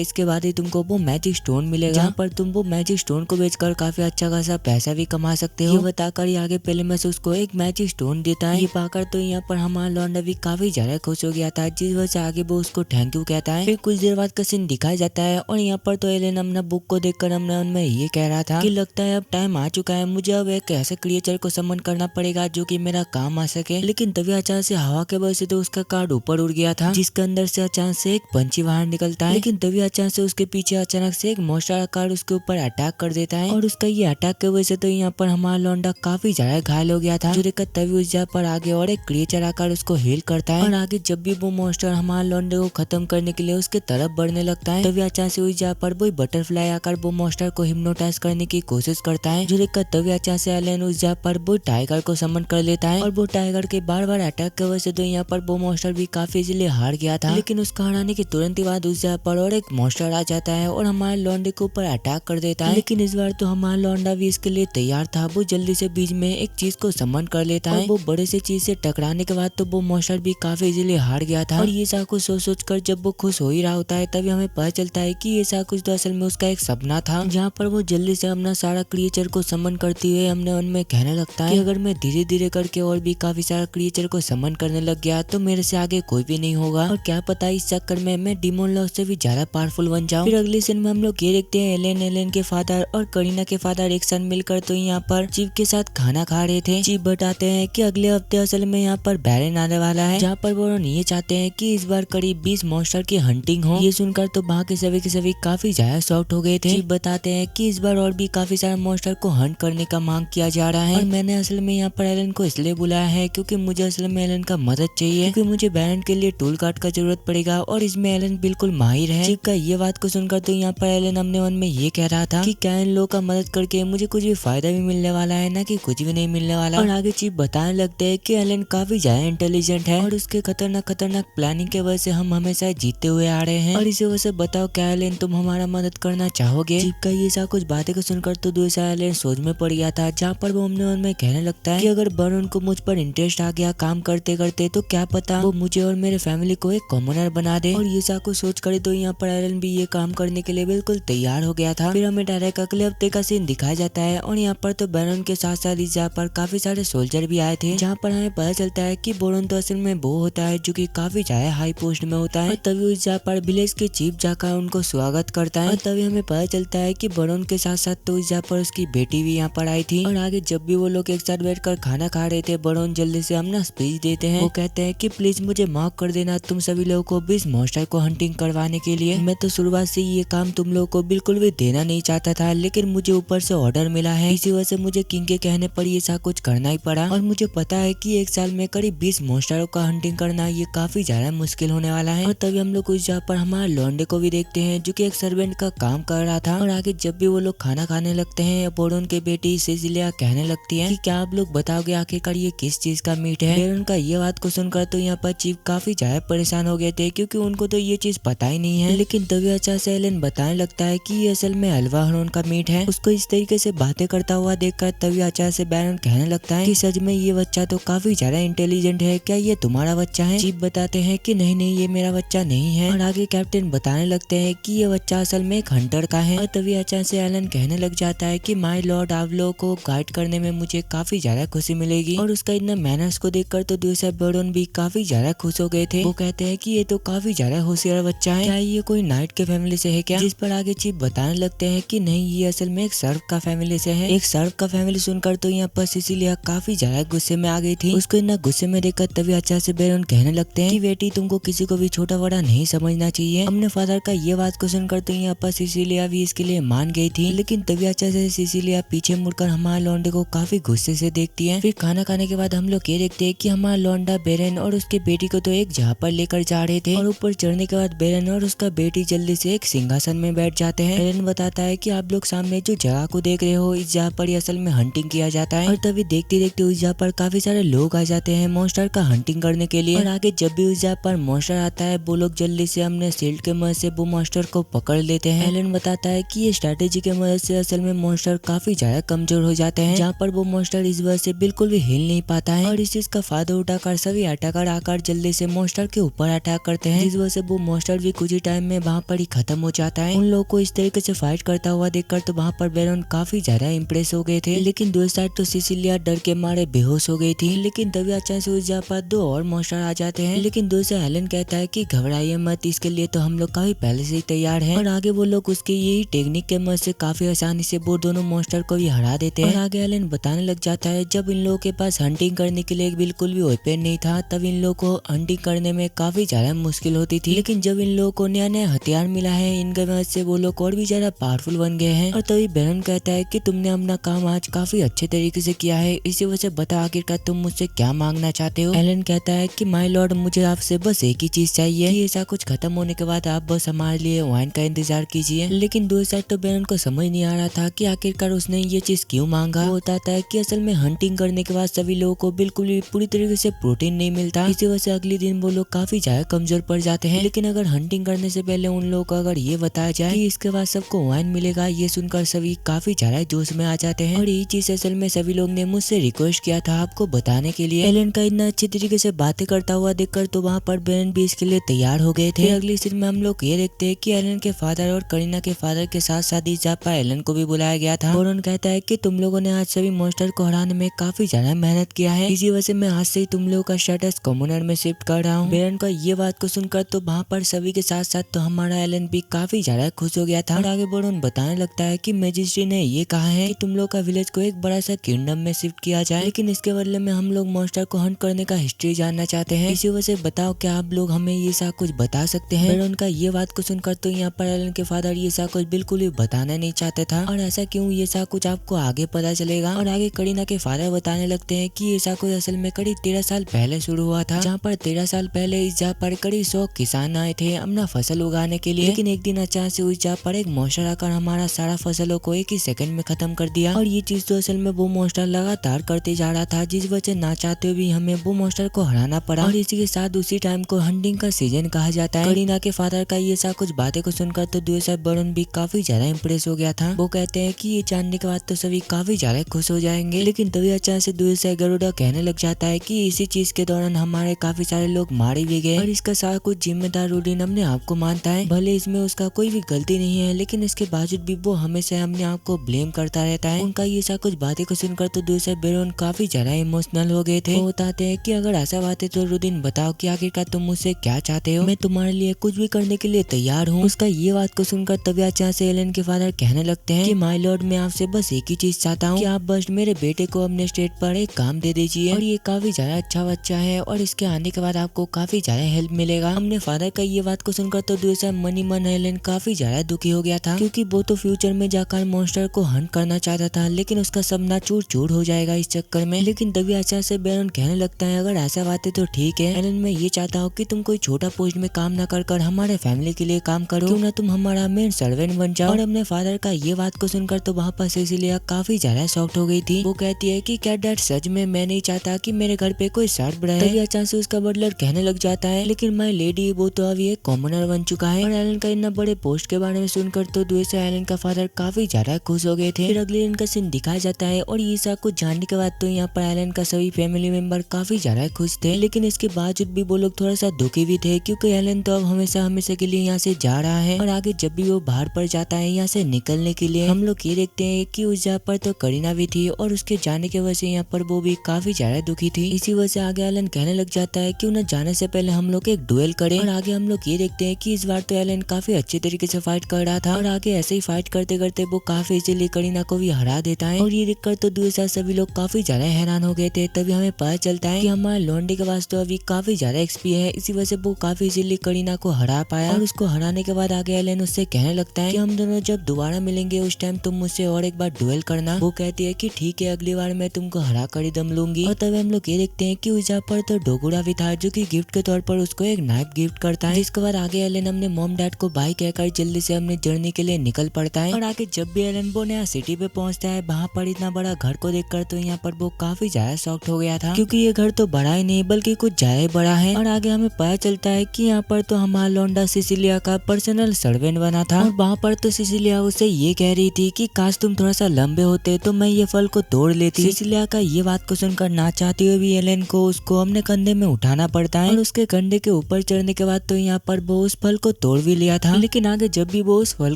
इसके बाद ही तुमको वो मैजिक स्टोन मिलेगा, जहाँ पर तुम वो मैजिक स्टोन को बेचकर काफी अच्छा खासा पैसा भी कमा सकते हो। ये बताकर ये आगे पहले में से उसको एक मैजिक स्टोन देता है। ये पाकर तो यहाँ पर हमारा लौंडा भी काफी ज्यादा खुश हो गया था, जिस वजह से आगे वो उसको थैंक यू कहता है। फिर कुछ देर बाद का सीन दिखाया जाता है और यहाँ पर तो एलन अपना बुक को देखकर अपने मन में ये कह रहा था कि लगता है अब टाइम आ चुका है, मुझे अब एक ऐसे क्रिएचर को समन करना पड़ेगा जो कि मेरा काम आ सके। लेकिन तभी अचानक से हवा के वजह से तो उसका कार्ड ऊपर उड़ गया था, जिसके अंदर से अचानक से एक पंछी बाहर निकलता है। लेकिन तभी अचानक से उसके पीछे अचानक से एक मॉन्स्टर कार्ड उसके ऊपर अटैक कर देता है और उसका ये अटैक की वजह से तो यहाँ पर हमारा लौंडा काफी ज्यादा घायल हो गया था, जो देखकर तभी उस जगह पर आगे और एक क्रिएचर आकर उसको हील करता है। और आगे जब भी वो मॉन्स्टर हमारा लौंडे को खत्म करने के लिए उसके तरफ बढ़ने लगता है, तभी अचानक से उस जगह पर वो बटरफ्लाई आकर वो मॉन्स्टर को हिप्नोटाइज करने की कोशिश करता है, जो देखकर तभी अचानक से एलन उस जगह पर वो टाइगर को समन कर लेता है। और वो टाइगर के बार बार अटैक की वजह से तो यहाँ पर वो मॉन्स्टर भी काफी इजीली हार गया था। लेकिन उसका हराने के तुरंत ही बाद उस जगह पर और एक मॉन्स्टर आ जाता है और हमारे लौंडे के ऊपर अटैक कर देता है। लेकिन इस बार तो हमारा लौंडा भी इसके लिए तैयार था, वो जल्दी से बीच में एक चीज को समन कर लेता है। वो बड़े से चीज से टकराने के बाद तो वो मॉन्स्टर भी काफी इजीली हार गया था। और ये सब कुछ सोच कर जब वो खुश हो ही रहा होता है तभी हमें पता चलता है कि ये सब कुछ तो असल में उसका एक सपना था, जहाँ पर वो जल्दी से अपना सारा क्रिएचर को समन करते हुए हमने मन में कहने लगता है कि अगर मैं धीरे धीरे करके और भी काफी सारा क्रिएचर को समन करने लग गया तो मेरे से आगे कोई भी नहीं होगा, और क्या पता इस चक्कर में मैं डिमोन लॉर्ड से भी ज्यादा पावरफुल बन जाऊं। फिर अगले सीन में हम लोग ये देखते हैं एलन के फादर और करीना के फादर एक साथ मिलकर तो यहाँ पर चीफ के साथ खाना खा रहे थे। चीफ बताते हैं कि अगले हफ्ते असल में यहाँ पर बैरन आने वाला है, जहाँ पर वो ये चाहते हैं कि इस बार करीब 20 मॉन्स्टर की हंटिंग हो। ये सुनकर तो वहाँ के सभी काफी ज्यादा शॉक्ड हो गए थे। चीफ बताते हैं कि इस बार और भी काफी सारे मॉन्स्टर को हंट करने का मांग किया जा रहा है, और मैंने असल में यहाँ पर एलन को इसलिए बुलाया है क्योंकि मुझे असल में एलन का मदद चाहिए, क्योंकि मुझे बैरन के लिए टूल कार्ड का जरूरत पड़ेगा और इसमें एलन बिल्कुल माहिर है। चीफ का ये बात को सुनकर तो यहाँ पर एलन अपने मन में ये कह रहा था कि क्या इन लोगों का मदद करके मुझे कुछ भी फायदा भी मिलने वाला है ना कि कुछ भी नहीं मिलने वाला। और आगे चीफ बताने लगते हैं कि एलन काफी ज्यादा इंटेलिजेंट है और उसके खतरनाक प्लानिंग के वजह से हम हमेशा जीतते हुए आ रहे हैं, और इसी वजह से बताओ क्या एलन तुम हमारा मदद करना चाहोगे। चीफ का ये सब कुछ बातें को सुनकर तो दूसरा एलन सोच में पड़ गया था, जहाँ पर वो अपने मन में कहने लगता है कि अगर बर्न को मुझ पर इंटरेस्ट आ गया काम करते करते तो क्या पता वो मुझे और मेरे फैमिली को एक कॉमनर बना दे। और ये सब कुछ सोच कर तो यहाँ पर एलन भी ये काम करने के लिए बिल्कुल तैयार हो गया था। फिर हमें डायरेक्ट अगले हफ्ते का सीन दिखाया जाता है और यहाँ पर तो बैरन के साथ साथ इस जगह पर काफी सारे सोल्जर भी आए थे, जहाँ पर हमें पता चलता है कि बोरन तो असल में वो होता है जो कि काफी ज्यादा हाई पोस्ट में होता है। और तभी उस जगह पर विलेज के चीफ जाकर उनको स्वागत करता है, और तभी हमें पता चलता है कि बोरन के साथ साथ तो उस जगह पर उसकी बेटी भी यहाँ पर आई थी। और आगे जब भी वो लोग एक साथ बैठकर खाना खा रहे थे बड़ोन जल्दी से अपना स्पीच देते हैं। वो कहते हैं कि प्लीज मुझे माफ कर देना तुम सभी लोगों को बीस मॉन्स्टर को हंटिंग करवाने के लिए। मैं तो शुरुआत से ये काम तुम लोगों को बिल्कुल भी देना नहीं चाहता था, लेकिन मुझे ऊपर से ऑर्डर मिला है, इसी वजह से मुझे किंग के कहने पर ये सब कुछ करना ही पड़ा। और मुझे पता है कि एक साल में करीब 20 मॉन्स्टरों का हंटिंग करना ये काफी ज्यादा मुश्किल होने वाला है। और तभी हम लोग उस जगह पर हमारे लौंडे को भी देखते हैं जो कि एक सर्वेंट का काम कर रहा था। और आगे जब भी वो लोग खाना खाने लगते हैं, बोरोन की बेटी सिसिलिया कहने लगती है कि क्या आप लोग बताओगे आखिरकार ये किस चीज का मीट है। बोरोन का ये बात को सुनकर तो यहाँ पर चीफ काफी ज्यादा परेशान हो गए थे, क्योंकि उनको तो ये चीज पता ही नहीं है। लेकिन तभी अच्छा से एलन बताने लगता है कि ये असल में हलवा हरोन का मीट है। उसको इस तरीके से बातें करता हुआ देखकर तभी अच्छा से बैरन कहने लगता है कि सच में ये बच्चा तो काफी ज्यादा इंटेलिजेंट है, क्या ये तुम्हारा बच्चा है। चीफ बताते हैं कि नहीं नहीं ये मेरा बच्चा नहीं है। और आगे कैप्टन बताने लगते हैं कि ये बच्चा असल में एक हंटर का है। और तभी अचानक से एलन कहने लग जाता है कि माय लॉर्ड आप लोगों को गाइड करने में मुझे काफी ज्यादा खुशी मिलेगी। और उसका इतना मैनर्स को देखकर तो दूसरा बर्डन भी काफी ज्यादा खुश हो गए थे। वो कहते हैं कि ये तो काफी ज्यादा होशियार बच्चा है, क्या ये कोई नाइट के फैमिली से है क्या। जिस पर आगे चीफ बताने लगते हैं कि नहीं ये असल में एक सर्व का फैमिली से है। एक सर्व का फैमिली सुनकर तो यहाँ पर सिसिलिया काफी ज्यादा गुस्से में आ गई थी। उसको इतना गुस्से में देखकर तभी अच्छा से बैरन कहने लगते हैं कि बेटी तुमको किसी को भी छोटा बड़ा नहीं समझना चाहिए। अपने फादर का ये बात को सुनकर तो यहाँ पर सिसिलिया भी इसके लिए मान गई थी। लेकिन तभी अच्छा से सिसिलिया पीछे मुड़कर हमारे लौंडे को काफी गुस्से से देखती है। फिर खाना खाने के बाद हम लोग ये देखते हैं कि हमारा लौंडा बेरन और उसके बेटी को तो एक जगह पर लेकर जा रहे थे। और ऊपर चढ़ने के बाद बेरन और उसका बेटी जल्दी से एक सिंहासन में बैठ जाते हैं। बेरन बताता है कि आप लोग सामने जो जगह को देख रहे हो इस जगह पर असल में हंटिंग किया जाता है। और तभी देखते देखते उस जगह पर काफी सारे लोग आ जाते हैं मॉन्स्टर का हंटिंग करने के लिए। और आगे जब भी उस जगह पर मॉन्स्टर आता है वो लोग जल्दी से अपने शील्ड के मदद से वो मॉन्स्टर को पकड़ लेते हैं। एलन बताता है कि ये स्ट्रेटेजी के मदद से असल में मॉन्स्टर काफी ज्यादा कमजोर हो जाते हैं, जहाँ पर वो मॉन्स्टर इस वजह से बिल्कुल भी हिल नहीं पाता है। और इस चीज का फायदा उठाकर सभी अटैकर आकर जल्दी से मॉन्स्टर के ऊपर अटैक करते हैं, जिस वजह से वो मॉन्स्टर भी कुछ ही टाइम में वहाँ पर ही खत्म हो जाता है। उन लोगों को इस तरीके से फाइट करता हुआ देखकर तो वहाँ पर बैरन काफी ज्यादा इम्प्रेस हो गए थे। लेकिन दूसरी साइड तो सिसिलिया डर के मारे बेहोश हो गई थी। लेकिन तभी अचानक से उस जगह पर दो और मॉन्स्टर आ जाते हैं। लेकिन दूसरा एलन कहता है कि घबराइए मत, इसके लिए तो हम लोग काफी पहले से ही तैयार हैं। और आगे वो लोग उसके यही टेक्निक के मदद से काफी आसानी से वो दोनों मॉन्स्टर को भी हरा देते हैं। और आगे एलन बताने लग जाता है जब इन लोगों के पास हंटिंग करने के लिए बिल्कुल भी वेपन नहीं था, तब इन लोगों को हंटिंग करने में काफी ज्यादा मुश्किल होती थी। लेकिन जब इन लोगों को नया नया हथियार मिला है इनके मदद से वो लोग और भी ज्यादा पावरफुल बन गए हैं। और तभी बैरन कहता है कि तुमने अपना काम आज काफी अच्छे तरीके से किया है, इसी वजह से बता आखिरकार तुम मुझसे क्या मांगना चाहते हो। एलन कहता है कि माय लॉर्ड मुझे आपसे बस एक ही चीज चाहिए कि ऐसा कुछ खत्म होने के बाद आप बस हमारे लिए वाइन का इंतजार कीजिए। लेकिन दूसरी साइड तो बैरन को समझ नहीं आ रहा था कि आखिरकार उसने ये चीज क्यों मांगा। वो बताता है कि असल में हंटिंग करने के बाद सभी लोगों को बिल्कुल भी पूरी तरीके से प्रोटीन नहीं मिलता, इसी वजह से अगले दिन वो लोग काफी ज्यादा कमजोर पड़ जाते हैं। लेकिन अगर हंटिंग करने से पहले उन लोगों को अगर ये बताया जाए कि इसके बाद सबको वाइन मिलेगा, ये सुनकर सभी काफी ज्यादा जोश में आ जाते हैं। और यही चीज असल में सभी लोग ने मुझसे रिक्वेस्ट किया था आपको बताने के लिए। एलन का इतना अच्छी तरीके से बातें करता हुआ देखकर तो वहाँ पर बैरन भी इसके लिए तैयार हो गए थे। अगली सीन में हम लोग ये देखते हैं कि एलन के फादर और करीना के फादर के साथ साथ इस जगह पर एलन को भी बुलाया गया था। और कहता है कि तुम लोगों ने आज सभी मॉन्स्टर को हराने में काफी ज्यादा मेहनत किया है, इसी वजह से मैं आज से ही तुम लोगों का स्टेटस कॉमनर में शिफ्ट कर रहा हूँ। बैरन का ये बात को सुनकर तो वहाँ पर सभी के साथ साथ तो हमारा एलन भी काफी ज्यादा खुश हो गया था। और आगे बैरन बताने लगता है कि मैजिस्ट्री ने ये कहा है कि तुम लोग का विलेज को एक बड़ा सा किंगडम में शिफ्ट किया जाए, लेकिन इसके बदले में हम लोग मॉन्स्टर को हंट करने का हिस्ट्री जानना चाहते हैं, इसी वजह से बताओ क्या आप लोग हमें ये सब कुछ बता सकते हैं। बैरन का ये बात को सुनकर तो यहाँ पर एलन के फादर ये सब कुछ बिल्कुल भी बताना नहीं चाहते था। और ऐसा क्यों, ये सब कुछ आपको आगे पता चलेगा। और आगे करीना के फादर बताने लगते हैं कि ये सब कुछ असल में करीब 13 साल पहले शुरू हुआ था, जहाँ पर 13 साल पहले इस जगह पर करीब 100 किसान आए थे अपना फसल उगाने के लिए। लेकिन एक दिन अचानक से उस जगह पर एक मॉन्स्टर आकर हमारा सारा फसलों को एक ही सेकंड में खत्म कर दिया। और ये चीज तो असल में वो मॉन्स्टर लगातार करते जा रहा था, जिस वजह से ना चाहते हुए भी हमें वो मॉन्स्टर को हराना पड़ा। और इसी के साथ उसी टाइम को हंटिंग का सीजन कहा जाता है। करीना के फादर का ये सब कुछ बातें को सुनकर तो दूसरा बैरन भी काफी ज्यादा इम्प्रेस हो गया था। वो कहते हैं कि ये जानने के बाद तो सभी काफी ज्यादा खुश हो जाएंगे। लेकिन तभी अचानक से दूसरा गरुड़ा कहने लग जाता है कि इसी चीज के दौरान हमारे काफी सारे लोग मारे भी गए और इसका सारा कुछ जिम्मेदार रूडीन अपने आप को मानता है। भले इसमें उसका कोई भी गलती नहीं है, लेकिन इसके बावजूद भी वो हमेशा अपने आप को ब्लेम करता रहता है। उनका ये सब कुछ बातें को सुनकर तो दूसरे बैरन काफी ज्यादा इमोशनल हो गए थे। वो बताते हैं कि अगर ऐसा बात है तो रूडीन बताओ कि आखिरकार तुम मुझसे क्या चाहते हो, मैं तुम्हारे लिए कुछ भी करने के लिए तैयार हूँ। उसका ये बात को सुनकर तभी अचानक से एलन के फादर कहने लगते हैं कि माय लॉर्ड मैं आपसे बस एक ही चीज चाहता हूँ कि आप बस मेरे बेटे को अपने स्टेट पर एक काम दे दीजिए और ये काफी ज्यादा अच्छा बच्चा है और इसके आने के बाद आपको काफी ज्यादा हेल्प मिलेगा। हमने फादर का ये बात को सुनकर तो दूसरा मन ही मन एलन काफी ज्यादा दुखी हो गया था, क्योंकि वो तो फ्यूचर में जाकर मॉन्स्टर को हंट करना चाहता था, लेकिन उसका सपना चूर चूर हो जाएगा इस चक्कर में। लेकिन तभी अचानक से बैरन कहने लगता है, अगर ऐसा बात है तो ठीक है एलन, मैं ये चाहता हूँ कि तुम कोई छोटा पोस्ट में काम न कर हमारे फैमिली के लिए काम करो, क्यों ना तुम हमारा मेन सर्वेंट बन जाओ। और अपने फादर का ये बात को सुनकर तो वहाँ पर सिसिलिया काफी ज्यादा शॉक्ड हो गई थी। वो कहती है कि क्या डैड सच में मैं नहीं चाहता कि मेरे घर पे कोई सर्व रहे। तभी अचानक से उसका बटलर कहने लग जाता है, लेकिन माय लेडी वो तो अभी एक कॉमनर बन चुका है। और एलन का इतना बड़े पोस्ट के बारे में सुनकर तो दूसरा एलन का फादर काफी ज्यादा खुश हो गए थे। फिर अगले दिन का सीन दिखाया जाता है और ये सब कुछ जानने के बाद तो यहाँ पर एलन का सभी फैमिली मेंबर काफी ज्यादा खुश थे, लेकिन इसके बावजूद भी वो लोग थोड़ा सा दुखी भी थे, क्योंकि एलन तो अब हमेशा हमेशा के लिए यहाँ से जा रहा है। और आगे जब भी वो बाहर पर जाता है यहाँ से निकलने के लिए, हम लोग ये देखते हैं कि उस जगह पर तो करीना भी थी और उसके जाने की वजह से यहाँ पर वो भी काफी ज्यादा दुखी थी। इसी वजह से आगे एलन कहने लग जाता है कि उन्हें जाने से पहले हम लोग एक डुएल करें। और आगे हम लोग ये देखते हैं कि इस बार तो एलन काफी अच्छे तरीके से फाइट कर रहा था और आगे ऐसे ही फाइट करते करते वो काफी इजीली करीना को भी हरा देता है। और ये देखकर तो दूसरा सभी लोग काफी ज्यादा हैरान हो गए थे। तभी हमें पता चलता है कि हमारे लॉन्डे के पास तो अभी काफी ज्यादा एक्सपी है, इसी वजह से वो काफी इजीली करीना को हरा पाया। और उसको हराने के बाद आगे एलन उससे कहने लगता है कि हम दोनों जब दोबारा मिलेंगे उस टाइम तुम मुझसे और एक बार डुएल करना। वो कहती है कि ठीक है, अगली बार मैं तुमको हरा कर ही दम लूंगी। और तभी हम लोग ये देखते हैं कि उस जगह पर तो डोगुरा भी था, जो कि गिफ्ट के तौर पर उसको एक नाइफ गिफ्ट करता है। जिसके बाद आगे एलन अपने मॉम डैड को बाय कहकर जल्दी से अपने जर्नी के लिए निकल पड़ता है। और आगे जब भी एलन वो नया सिटी पे पहुंचता है, वहाँ पर इतना बड़ा घर को देखकर तो यहाँ पर वो काफी ज्यादा शॉक्ड हो गया था, क्योंकि ये घर तो बड़ा ही नहीं बल्कि कुछ ज्यादा बड़ा है। और आगे हमें पता चलता है कि यहाँ पर तो हमारा लौंडा सिसिलिया का पर्सनल सर्वेंट बना था। और वहाँ पर तो सिसिलिया उसे ये कह रही थी कि काश तुम थोड़ा सा लंबे होते तो मैं ये फल को तोड़ लेती। सिसिलिया का ये बात को सुनकर ना चाहते हुए भी एलन को उसको अपने कंधे में उठाना पड़ता है। और उसके कंधे के ऊपर चढ़ने के बाद तो यहाँ पर वो उस फल को तोड़ भी लिया था। लेकिन आगे जब भी वो उस फल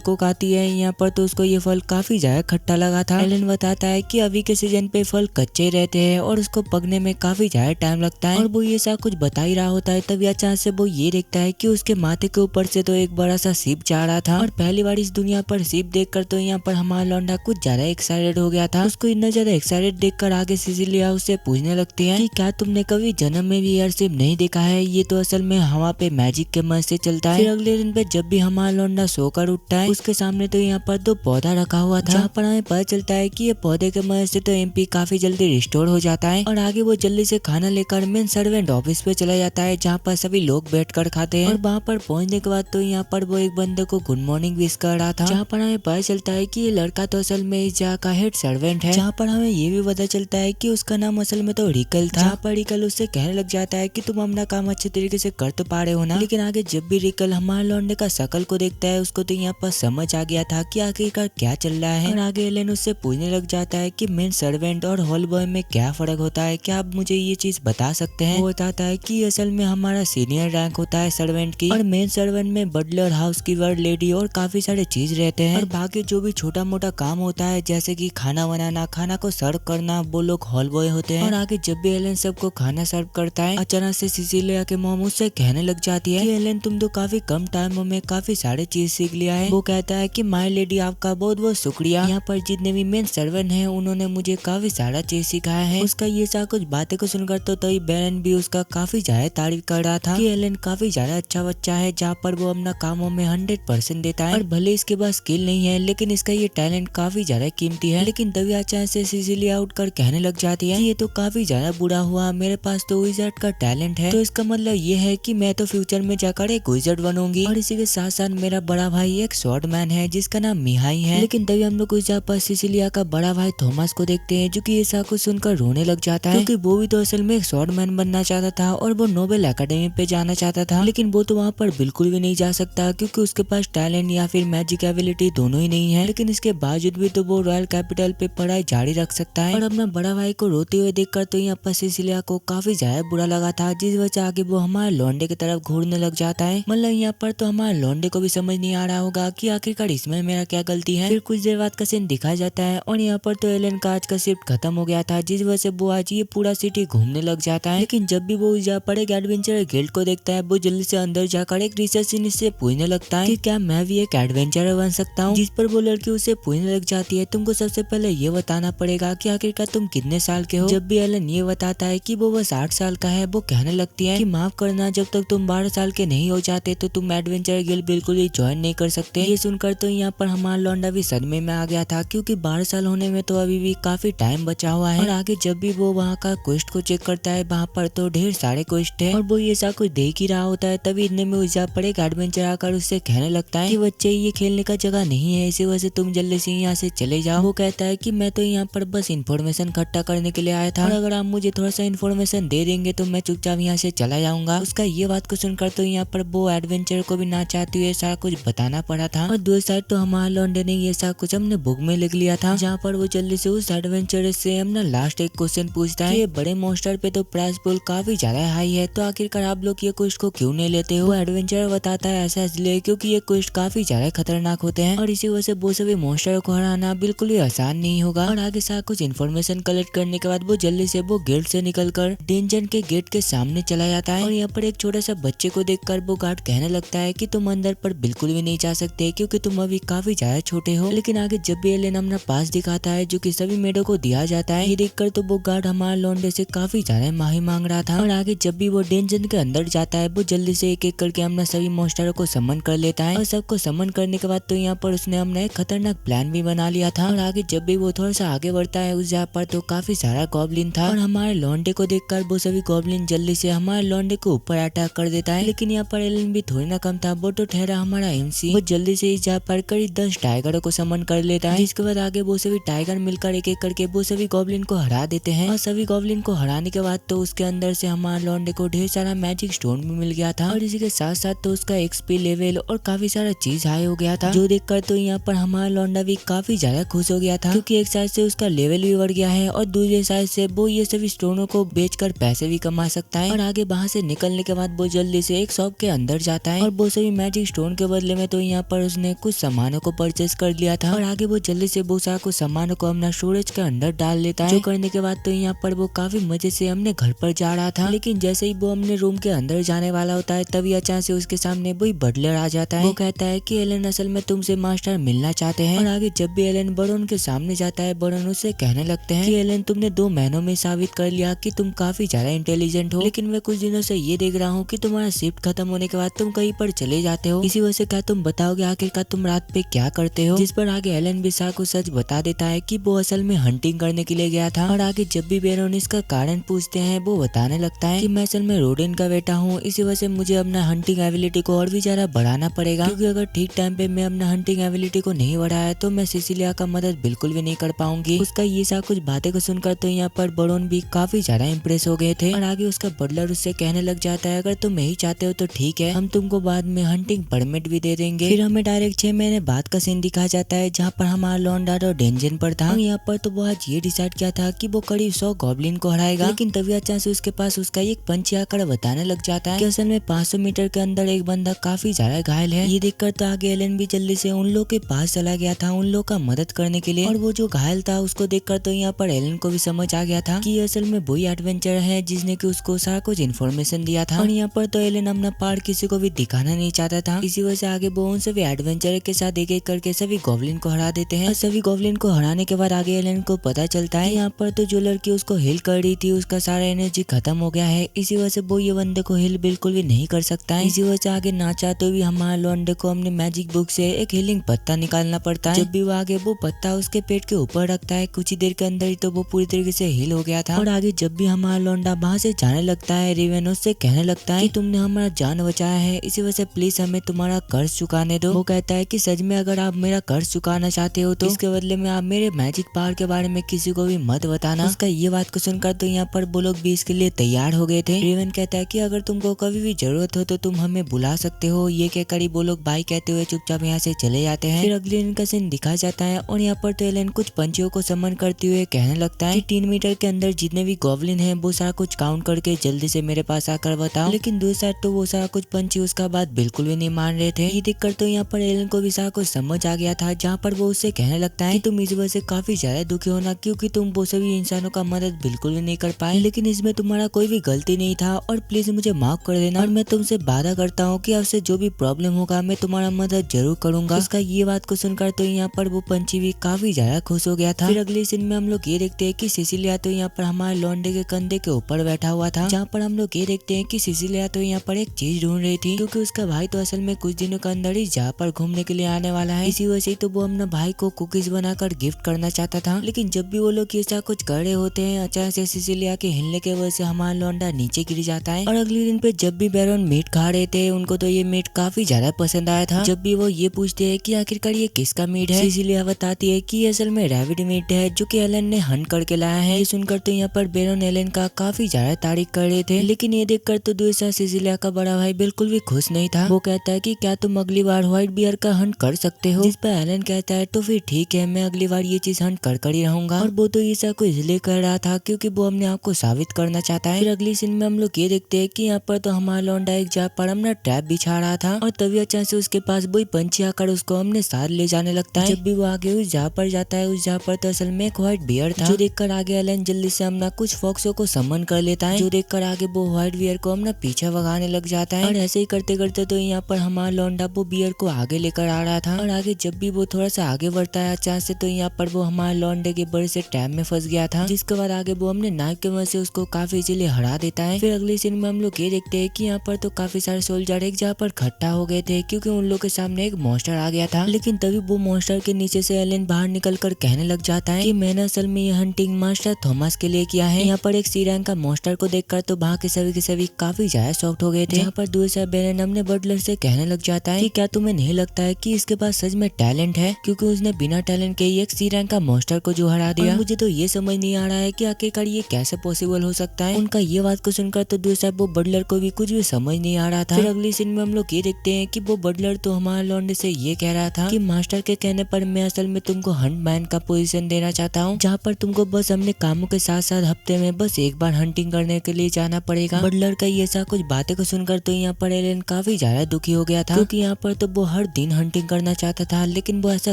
को खाती है यहाँ पर तो उसको ये फल काफी ज्यादा खट्टा लगा था। एलन बताता है कि अभी के सीजन पे फल कच्चे रहते हैं और उसको पकने में काफी ज्यादा टाइम लगता है। और वो ये सब कुछ बता ही रहा होता है, तभी अचानक से वो ये देखता है कि उसके माथे के ऊपर से तो एक बड़ा सा शिप जा रहा था। और पहली बार इस दुनिया पर शिप देखकर तो यहाँ पर हमारा लौंडा कुछ ज्यादा एक्साइटेड हो गया था। उसको इतना ज्यादा एक्साइटेड देखकर आगे सिसिलिया उससे पूछने लगती है कि क्या तुमने कभी जन्म में भी एयरशिप नहीं देखा है, ये तो असल में हवा पे मैजिक के मदद से चलता है। फिर अगले दिन पे जब भी हमारा लौंडा सोकर उठता है, उसके सामने तो यहाँ पर दो पौधा रखा हुआ था, जहाँ पर हमें पता चलता है कि ये पौधे के मदद से तो एमपी काफी जल्दी रिस्टोर हो जाता है। और आगे वो जल्दी से खाना लेकर मेन सर्वेंट ऑफिस पे चला जाता है, जहाँ पर सभी लोग बैठकर खाते हैं। और वहाँ पर पहुंचने के बाद तो यहाँ पर वो एक बंदे को गुड मॉर्निंग विश कर रहा था, जहाँ पर हमें पता चलता है कि ये लड़का तो असल में इस जगह का हेड सर्वेंट है। जहाँ पर हमें ये भी पता चलता है कि उसका नाम असल में तो रिकल था। जहाँ पर रिकल उससे कहने लग जाता है कि तुम अपना काम अच्छे तरीके से कर तो पा रहे हो ना। लेकिन आगे जब भी रिकल हमारे लौंडे का शकल को देखता है, उसको तो यहाँ पर समझ आ गया था कि आखिरकार क्या चल रहा है। और आगे एलन उससे पूछने लग जाता है कि मेन सर्वेंट और हॉल बॉय में क्या फर्क होता है, क्या आप मुझे ये चीज बता सकते हैं। वो बताता है कि असल में हमारा सीनियर रैंक होता है सर्वेंट की, और मेन सर्वेंट में बटलर, हाउसकीपर, लेडी और काफी सारे चीज रहते हैं। और बाकी जो भी छोटा मोटा काम होता है जैसे कि खाना बनाना, खाना को सर्व करना, वो लोग हॉल बॉय होते हैं। और आगे जब भी एलन सबको खाना सर्व करता है, अचानक से सिसिलिया के मॉम उससे कहने लग जाती है कि एलन तुम तो काफी कम टाइम में काफी सारे चीज सीख लिया है। वो कहता है कि माय लेडी आपका बहुत बहुत शुक्रिया, यहाँ पर जितने भी मेन सर्वेंट हैं उन्होंने मुझे काफी सारा चीज सिखाया है। उसका ये सब कुछ बातें को सुनकर तो तभी बैरन भी उसका काफी ज्यादा तारीफ कर रहा था कि एलन काफी ज्यादा अच्छा बच्चा है, जहाँ पर वो अपना कामों में 100% देता है। और भले इसके पास स्किल नहीं है लेकिन इसका ये टैलेंट काफी ज्यादा कीमती है। लेकिन तभी अचानक से सिसिलिया उठकर कहने लग जाती है कि ये तो काफी ज्यादा बुरा हुआ, मेरे पास तो विज़ार्ड का टैलेंट है, तो इसका मतलब ये है कि मैं तो फ्यूचर में जाकर एक विज़ार्ड बनूंगी। और इसी के साथ साथ मेरा बड़ा भाई एक शॉर्ट मैन है जिसका नाम मिहाई है। लेकिन तभी हम लोग उस जगह पर सिसिलिया का बड़ा भाई थॉमस को देखते हैं, जो कि ये सब कुछ सुनकर रोने लग जाता है, क्योंकि वो भी तो असल में एक शॉर्ट मैन बनना चाहता था और वो नोबेल एकेडमी पे जाना चाहता था। लेकिन वो तो वहाँ पर बिल्कुल भी नहीं जा सकता, क्योंकि उसके पास टैलेंट या फिर मैजिक एबिलिटी दोनों ही नहीं है। लेकिन इसके बावजूद भी तो वो रॉयल कैपिटल पे पढ़ाई जारी रख सकता है। और अपना बड़ा भाई को रोते हुए देखकर तो यहाँ पर सिसिलिया को काफी ज्यादा बुरा लगा था, जिस वजह से आगे वो हमारे लौंडे की तरफ घूरने लग जाता है। मतलब यहाँ पर तो हमारे लौंडे को भी समझ नहीं आ रहा होगा कि आखिरकार इसमें मेरा क्या गलती है। फिर कुछ देर बाद का सीन दिखाया जाता है और यहाँ पर तो एलन का आज का शिफ्ट खत्म हो गया था, जिस वजह से वो आज ये पूरा सिटी घूमने लग जाता है। लेकिन जब भी वो जहाँ पर एक एडवेंचर गिल्ड को देखता है, वो जल्दी से अंदर जाकर एक रिसेप्शनिस्ट से पूछने लगता है कि क्या मैं भी एक एडवेंचरर बन सकता हूँ। जिस पर वो लड़की उसे पूछने लग जाती है तुमको सबसे पहले ये बताना पड़ेगा कि आखिरकार तुम कितने साल के हो। जब भी एलन ये बताता है कि वो बस 8 साल का है, वो कहने लगती है कि माफ करना, जब तक तुम 12 साल के नहीं हो जाते तो तुम एडवेंचर गिल्ड बिल्कुल भी ज्वाइन नहीं कर सकते। ये सुनकर तो यहाँ पर हमारा लौंडा भी सदमे में आ गया था, क्योंकि 12 साल होने में तो अभी भी काफी टाइम बचा हुआ है। और आगे जब भी वो वहाँ का क्वेस्ट को चेक करता है, वहाँ पर तो ढेर सारे क्वेस्ट है और वो ये सब कुछ देख ही रहा होता है। तभी इतने में उस पर एक एडवेंचर आकर उससे कहने लगता है कि बच्चे, ये खेलने का जगह नहीं है, इसी वजह से तुम जल्दी से यहाँ से चले जाओ। वो कहता है कि मैं तो यहाँ पर बस इन्फॉर्मेशन इकट्ठा करने के लिए आया था, और अगर आप मुझे थोड़ा सा इन्फॉर्मेशन दे देंगे तो मैं चुपचाप यहाँ से चला जाऊंगा। उसका ये बात को सुनकर तो यहाँ पर वो एडवेंचर को भी ना चाहते हुए सारा कुछ बताना पड़ा था। और दूसरी साइड तो हमारा लौंडे ने ये सब कुछ अपने बुक में लिख लिया था, जहाँ पर वो जल्दी से उस एडवेंचर से अपना लास्ट एक क्वेश्चन पूछता है। ये बड़े मॉन्स्टर पे तो प्राइस पूल काफी ज्यादा हाई है, तो आखिरकार आप लोग ये क्वेस्ट को क्यों नहीं लेते हो। एडवेंचर बताता है ऐसा इसलिए क्योंकि ये क्वेस्ट काफी ज्यादा खतरनाक होते हैं, और इसी वजह से वो सभी मॉन्स्टर को हराना बिल्कुल भी आसान नहीं होगा। और आगे सारा कुछ इन्फॉर्मेशन कलेक्ट करने के बाद वो जल्दी से वो गेट से निकलकर डेंजन के गेट के सामने चला जाता है। और यहाँ पर एक छोटा सा बच्चे को देखकर वो गार्ड कहने लगता है कि तुम अंदर पर बिल्कुल भी नहीं जा सकते, क्योंकि तुम अभी काफी ज्यादा छोटे हो। लेकिन आगे जब भी एलन अपना पास दिखाता है, जो कि सभी मेडो को दिया जाता है, ये देखकर तो वो गार्ड हमारे लौंडे से काफी ज्यादा माफी मांग रहा था। और आगे जब भी वो डेंजन के अंदर जाता है, वो जल्दी से एक एक करके अपना सभी मॉन्स्टरों को समन कर लेता है। और सबको समन करने के बाद तो यहाँ पर उसने अपना एक खतरनाक प्लान भी बना लिया था। और आगे जब भी वो थोड़ा सा आगे बढ़ता है, उस जगह पर तो काफी सारा गॉब्लिन था, और हमारे लौंडे को देखकर वो सभी गॉब्लिन जल्दी से हमारे लौंडे को ऊपर अटैक कर देता है। लेकिन यहाँ पर एलन भी थोड़ी ना कम था, वो तो ठहरा हमारा एमसी। वो जल्दी से इस जगह पर करीब 10 टाइगरों को समन कर लेता है, जिसके बाद आगे वो सभी टाइगर मिलकर एक एक करके वो सभी गॉब्लिन को हरा देते हैं। और सभी गॉब्लिन को हराने के बाद तो उसके अंदर से हमारे लौंडे को ढेर सारा मैजिक स्टोन भी मिल गया था, और इसी के साथ साथ तो उसका एक्सपी लेवल और काफी सारा चीज हाई हो गया था, जो देखकर तो यहाँ पर हमारा लौंडा भी काफी ज्यादा खुश हो गया था, क्योंकि एक साइड से उसका लेवल भी बढ़ गया है और दूसरे साइड से वो ये सभी स्टोनों को बेचकर पैसे भी कमा सकता है। और आगे वहाँ से निकलने के बाद वो जल्दी से एक शॉप के अंदर जाता है, और वो सभी मैजिक स्टोन के बदले में तो यहाँ पर उसने कुछ सामानों को परचेस कर लिया था। और आगे वो जल्दी से वो सारा कुछ सामानों को अपना स्टोरेज के अंदर डाल लेता है, जो करने के बाद तो यहाँ पर वो काफी मजे से अपने घर पर जा रहा था। लेकिन जैसे ही वो अपने रूम के अंदर जाने वाला होता है, तभी अचानक से उसके सामने वही बटलर आ जाता है। वो कहता है कि एलन असल में तुमसे मास्टर मिलना चाहते हैं। और आगे जब भी एलन बरोन के सामने जाता है, बरोन उससे कहने लगते हैं कि एलन, तुमने 2 महीनों में साबित कर लिया कि तुम काफी ज्यादा इंटेलिजेंट हो, लेकिन मैं कुछ दिनों से ये देख रहा हूँ कि तुम्हारा शिफ्ट खत्म होने के बाद तुम कहीं पर चले जाते हो। इसी वजह से क्या तुम बताओगे आखिरकार तुम रात पे क्या करते हो। जिस पर आगे एलन भी सारा कुछ सच बता देता है कि वो असल में हंटिंग करने के लिए गया था। और आगे जब भी बेरोन इसका कारण पूछते हैं, वो बताने लगता है कि मैं असल में रोडेन का बेटा हूँ, इसी वजह से मुझे अपना हंटिंग एबिलिटी को और भी ज्यादा बढ़ाना पड़ेगा, क्योंकि अगर ठीक टाइम पे मैं अपना हंटिंग एबिलिटी को नहीं बढ़ाया तो मैं सिसिलिया का मदद बिल्कुल भी नहीं कर पाऊंगी। उसका ये सब कुछ बातें को सुनकर तो यहाँ पर बरोन भी काफी ज्यादा इम्प्रेस हो गए थे। और आगे उसका बटलर उससे कहने लग जाता है, अगर तुम यही चाहते हो तो ठीक है, हम तुमको बाद में हंटिंग परमिट भी दे देंगे। फिर हमें डायरेक्ट 6 महीने बाद का सीन दिखाया जाता है, जहाँ पर हमारा लौंडा और डेंजन पर था। यहाँ पर तो वो आज ये डिसाइड किया था कि वो करीब 100 गॉब्लिन को हराएगा, लेकिन तभी अचानक से उसके पास उसका एक पंछी आकर बताने लग जाता है कि असल में 500 मीटर के अंदर एक बंदा काफी ज्यादा घायल है। ये देखकर तो आगे एलन भी जल्दी से उन लोग के पास चला गया था, उन लोग का मदद करने के लिए। और वो जो घायल था उसको देखकर तो यहाँ पर एलन को भी समझ आ गया था कि असल में वही एडवेंचर है जिसने कि उसको सारा कुछ इन्फॉर्मेशन दिया था। और यहाँ पर तो एलन अपना पार्ट किसी को भी दिखाना नहीं चाहता था, इसी वजह से आगे वो उन सभी एडवेंचर के साथ एक एक करके सभी गॉब्लिन को हरा देते हैं। और सभी गॉब्लिन को हराने के बाद आगे एलन को पता चलता है यहाँ पर तो जो लड़की उसको हिल कर रही थी उसका सारा एनर्जी खत्म हो गया है, इसी वजह से वो ये बंदे को हिल बिल्कुल भी नहीं कर सकता है। इसी वजह से आगे ना चाहते भी हमारे लौंडे को अपने मैजिक बुक से एक हीलिंग पत्ता निकालना पड़ता है। जब भी वो आगे वो पत्ता उसके पेट के ऊपर रखता है, कुछ ही देर के अंदर ही तो वो पूरी तरीके से हिल हो गया था। और आगे जब भी हमारा लौंडा वहाँ से जाने लगता है, रिवेन उससे कहने लगता है कि तुमने हमारा जान बचाया है, इसी वजह से प्लीज हमें तुम्हारा कर्ज चुकाने दो। वो कहता है कि सच में अगर आप मेरा कर्ज चुकाना चाहते हो तो इसके बदले में आप मेरे मैजिक पावर के बारे में किसी को भी मत बताना। उसका ये बात को सुनकर तो यहाँ पर वो लोग भी इसके लिए तैयार हो गए थे। रिवेन कहता है कि अगर तुमको कभी भी जरूरत हो तो तुम हमें बुला सकते हो। ये कहकर वो लोग बाई कहते हुए चुपचाप यहाँ से चले जाते हैं। फिर अगले दिन का सीन दिखा जाता है और यहाँ पर तो एलन कुछ पंछियों को समन करते हुए कहने लगता है कि 3 मीटर के अंदर जितने भी गॉब्लिन हैं वो सारा कुछ काउंट करके जल्दी से मेरे पास आकर बताओ। लेकिन दूसरी साइड तो वो सारा कुछ पंछी उसका बात बिल्कुल भी नहीं मान रहे थे। ये देखकर तो यहाँ पर एलन को भी सारा कुछ समझ आ गया था, जहाँ पर वो उससे कहने लगता है कि तुम इस वजह से काफी ज्यादा दुखी होना, क्योंकि तुम वो सभी इंसानों का मदद बिल्कुल भी नहीं कर पाए, लेकिन इसमें तुम्हारा कोई भी गलती नहीं था और प्लीज मुझे माफ कर देना। और मैं तुमसे वादा करता हूँ कि आपसे जो भी प्रॉब्लम होगा मैं तुम्हारा मदद जरूर करूंगा। उसका ये बात को सुनकर तो यहाँ पर वो पंछी भी काफी ज्यादा खुश हो गया था। फिर अगले सीन में हम लोग ये देखते हैं कि सिसिलिया तो यहाँ पर हमारे लौंडे के कंधे के ऊपर बैठा हुआ था, जहाँ पर हम लोग ये देखते हैं कि सिसिलिया तो यहाँ पर एक चीज ढूंढ रही थी, क्योंकि उसका भाई तो असल में कुछ दिनों के अंदर ही जहाँ पर घूमने के लिए आने वाला है। इसी वजह से तो वो अपना भाई को कुकीज बनाकर गिफ्ट करना चाहता था। लेकिन जब भी वो लोग ऐसा कुछ कर रहे होते हैं, अचानक से सिसिलिया के हिलने की वजह से हमारा लौंडा नीचे गिर जाता है। और अगले दिन पे जब भी बैरन मीट खा रहे थे, उनको तो ये मीट काफी ज्यादा पसंद आया था। जब भी वो ये पूछते हैं कि आखिरकार ये किसका मीट है, सिसिलिया बताती है कि ये असल में रैबिट मीट है जो कि एलन ने हंट करके लाया है। ये सुनकर तो यहाँ पर बैरन एलन का काफी ज्यादा तारीफ कर रहे थे, लेकिन ये देखकर तो दूसरा सिसिलिया का बड़ा भाई बिल्कुल भी खुश नहीं था। वो कहता है कि क्या तुम अगली बार व्हाइट बियर का हंट कर सकते हो, जिस पर एलन कहता है तो फिर ठीक है, मैं अगली बार ये चीज हंट कर ही रहूंगा। और वो तो ये सब को इसलिए कर रहा था क्योंकि वो अपने आप को साबित करना चाहता है। फिर अगली सीन में हम लोग ये देखते हैं कि यहाँ पर तो हमारा लौंडा एक जहाँ पर अपना ट्रैप बिछा रहा था, और तभी अचानक से उसके पास वही पंछी आकर उसको अपने साथ ले जाने लगता है। जब भी वो आगे उस जहाँ पर जाता है, उस जहाँ पर तो असल में एक व्हाइट बियर था, जो देखकर आगे एलन जल्दी से अपना कुछ फॉक्सों को समन कर लेता है, जो देखकर आगे वो व्हाइट बियर को अपना पीछे भगाने लग जाता है। और ऐसे ही करते करते तो यहाँ पर हमारा लौंडा वो बियर को आगे लेकर आ रहा था, और आगे जब भी वो थोड़ा सा आगे बढ़ता है, अचानक से तो यहाँ पर वो हमारे लौंडे के बड़े से ट्रैप में फंस गया था, जिसके बाद आगे वो अपने नाइफ के मदद से उसको काफी इजीली हरा देता है। फिर अगले सीन में हम लोग ये देखते हैं कि यहाँ पर तो काफी सारे सोल्जर एक जहाँ पर इकट्ठा हो गए थे, क्योंकि उन लोग के सामने एक मॉन्स्टर आ गया था। लेकिन तभी वो मॉन्स्टर के नीचे से एलन बाहर निकल कर कहने लग जाता है कि मैंने असल में ये हंटिंग मास्टर थॉमस के लिए किया है। यहाँ पर एक सी रैंक का मॉन्स्टर को देखकर तो वहाँ के सभी काफी ज्यादा शॉक्ड हो गए थे। यहाँ पर दूसरा बैरन अपने बटलर से कहने लग जाता है कि क्या तुम्हें नहीं लगता है कि इसके पास सच में टैलेंट है, क्योंकि उसने बिना टैलेंट के ही एक सी रैंक का मॉन्स्टर को जो हरा दिया। मुझे तो ये समझ नहीं आ रहा है कि आखिरकार ये कैसे पॉसिबल हो सकता है। उनका ये बात को सुनकर तो दूसरा वो बटलर को भी कुछ भी समझ नहीं आ रहा था। फिर अगली सीन में हम लोग ये देखते हैं कि वो बटलर तो हमारे लौंडे से ये कह रहा था कि मास्टर के कहने पर मैं असल में तुमको हंट मैन का पोजीशन देना चाहता हूँ, जहाँ पर तुमको बस अपने कामों के साथ साथ हफ्ते में बस एक बार हंटिंग करने के लिए जाना पड़ेगा। बटलर का ये ऐसा कुछ बातें को सुनकर तो यहाँ पर एलन काफी ज्यादा दुखी हो गया था, क्योंकि यहाँ पर तो वो हर दिन हंटिंग करना चाहता था, लेकिन वो ऐसा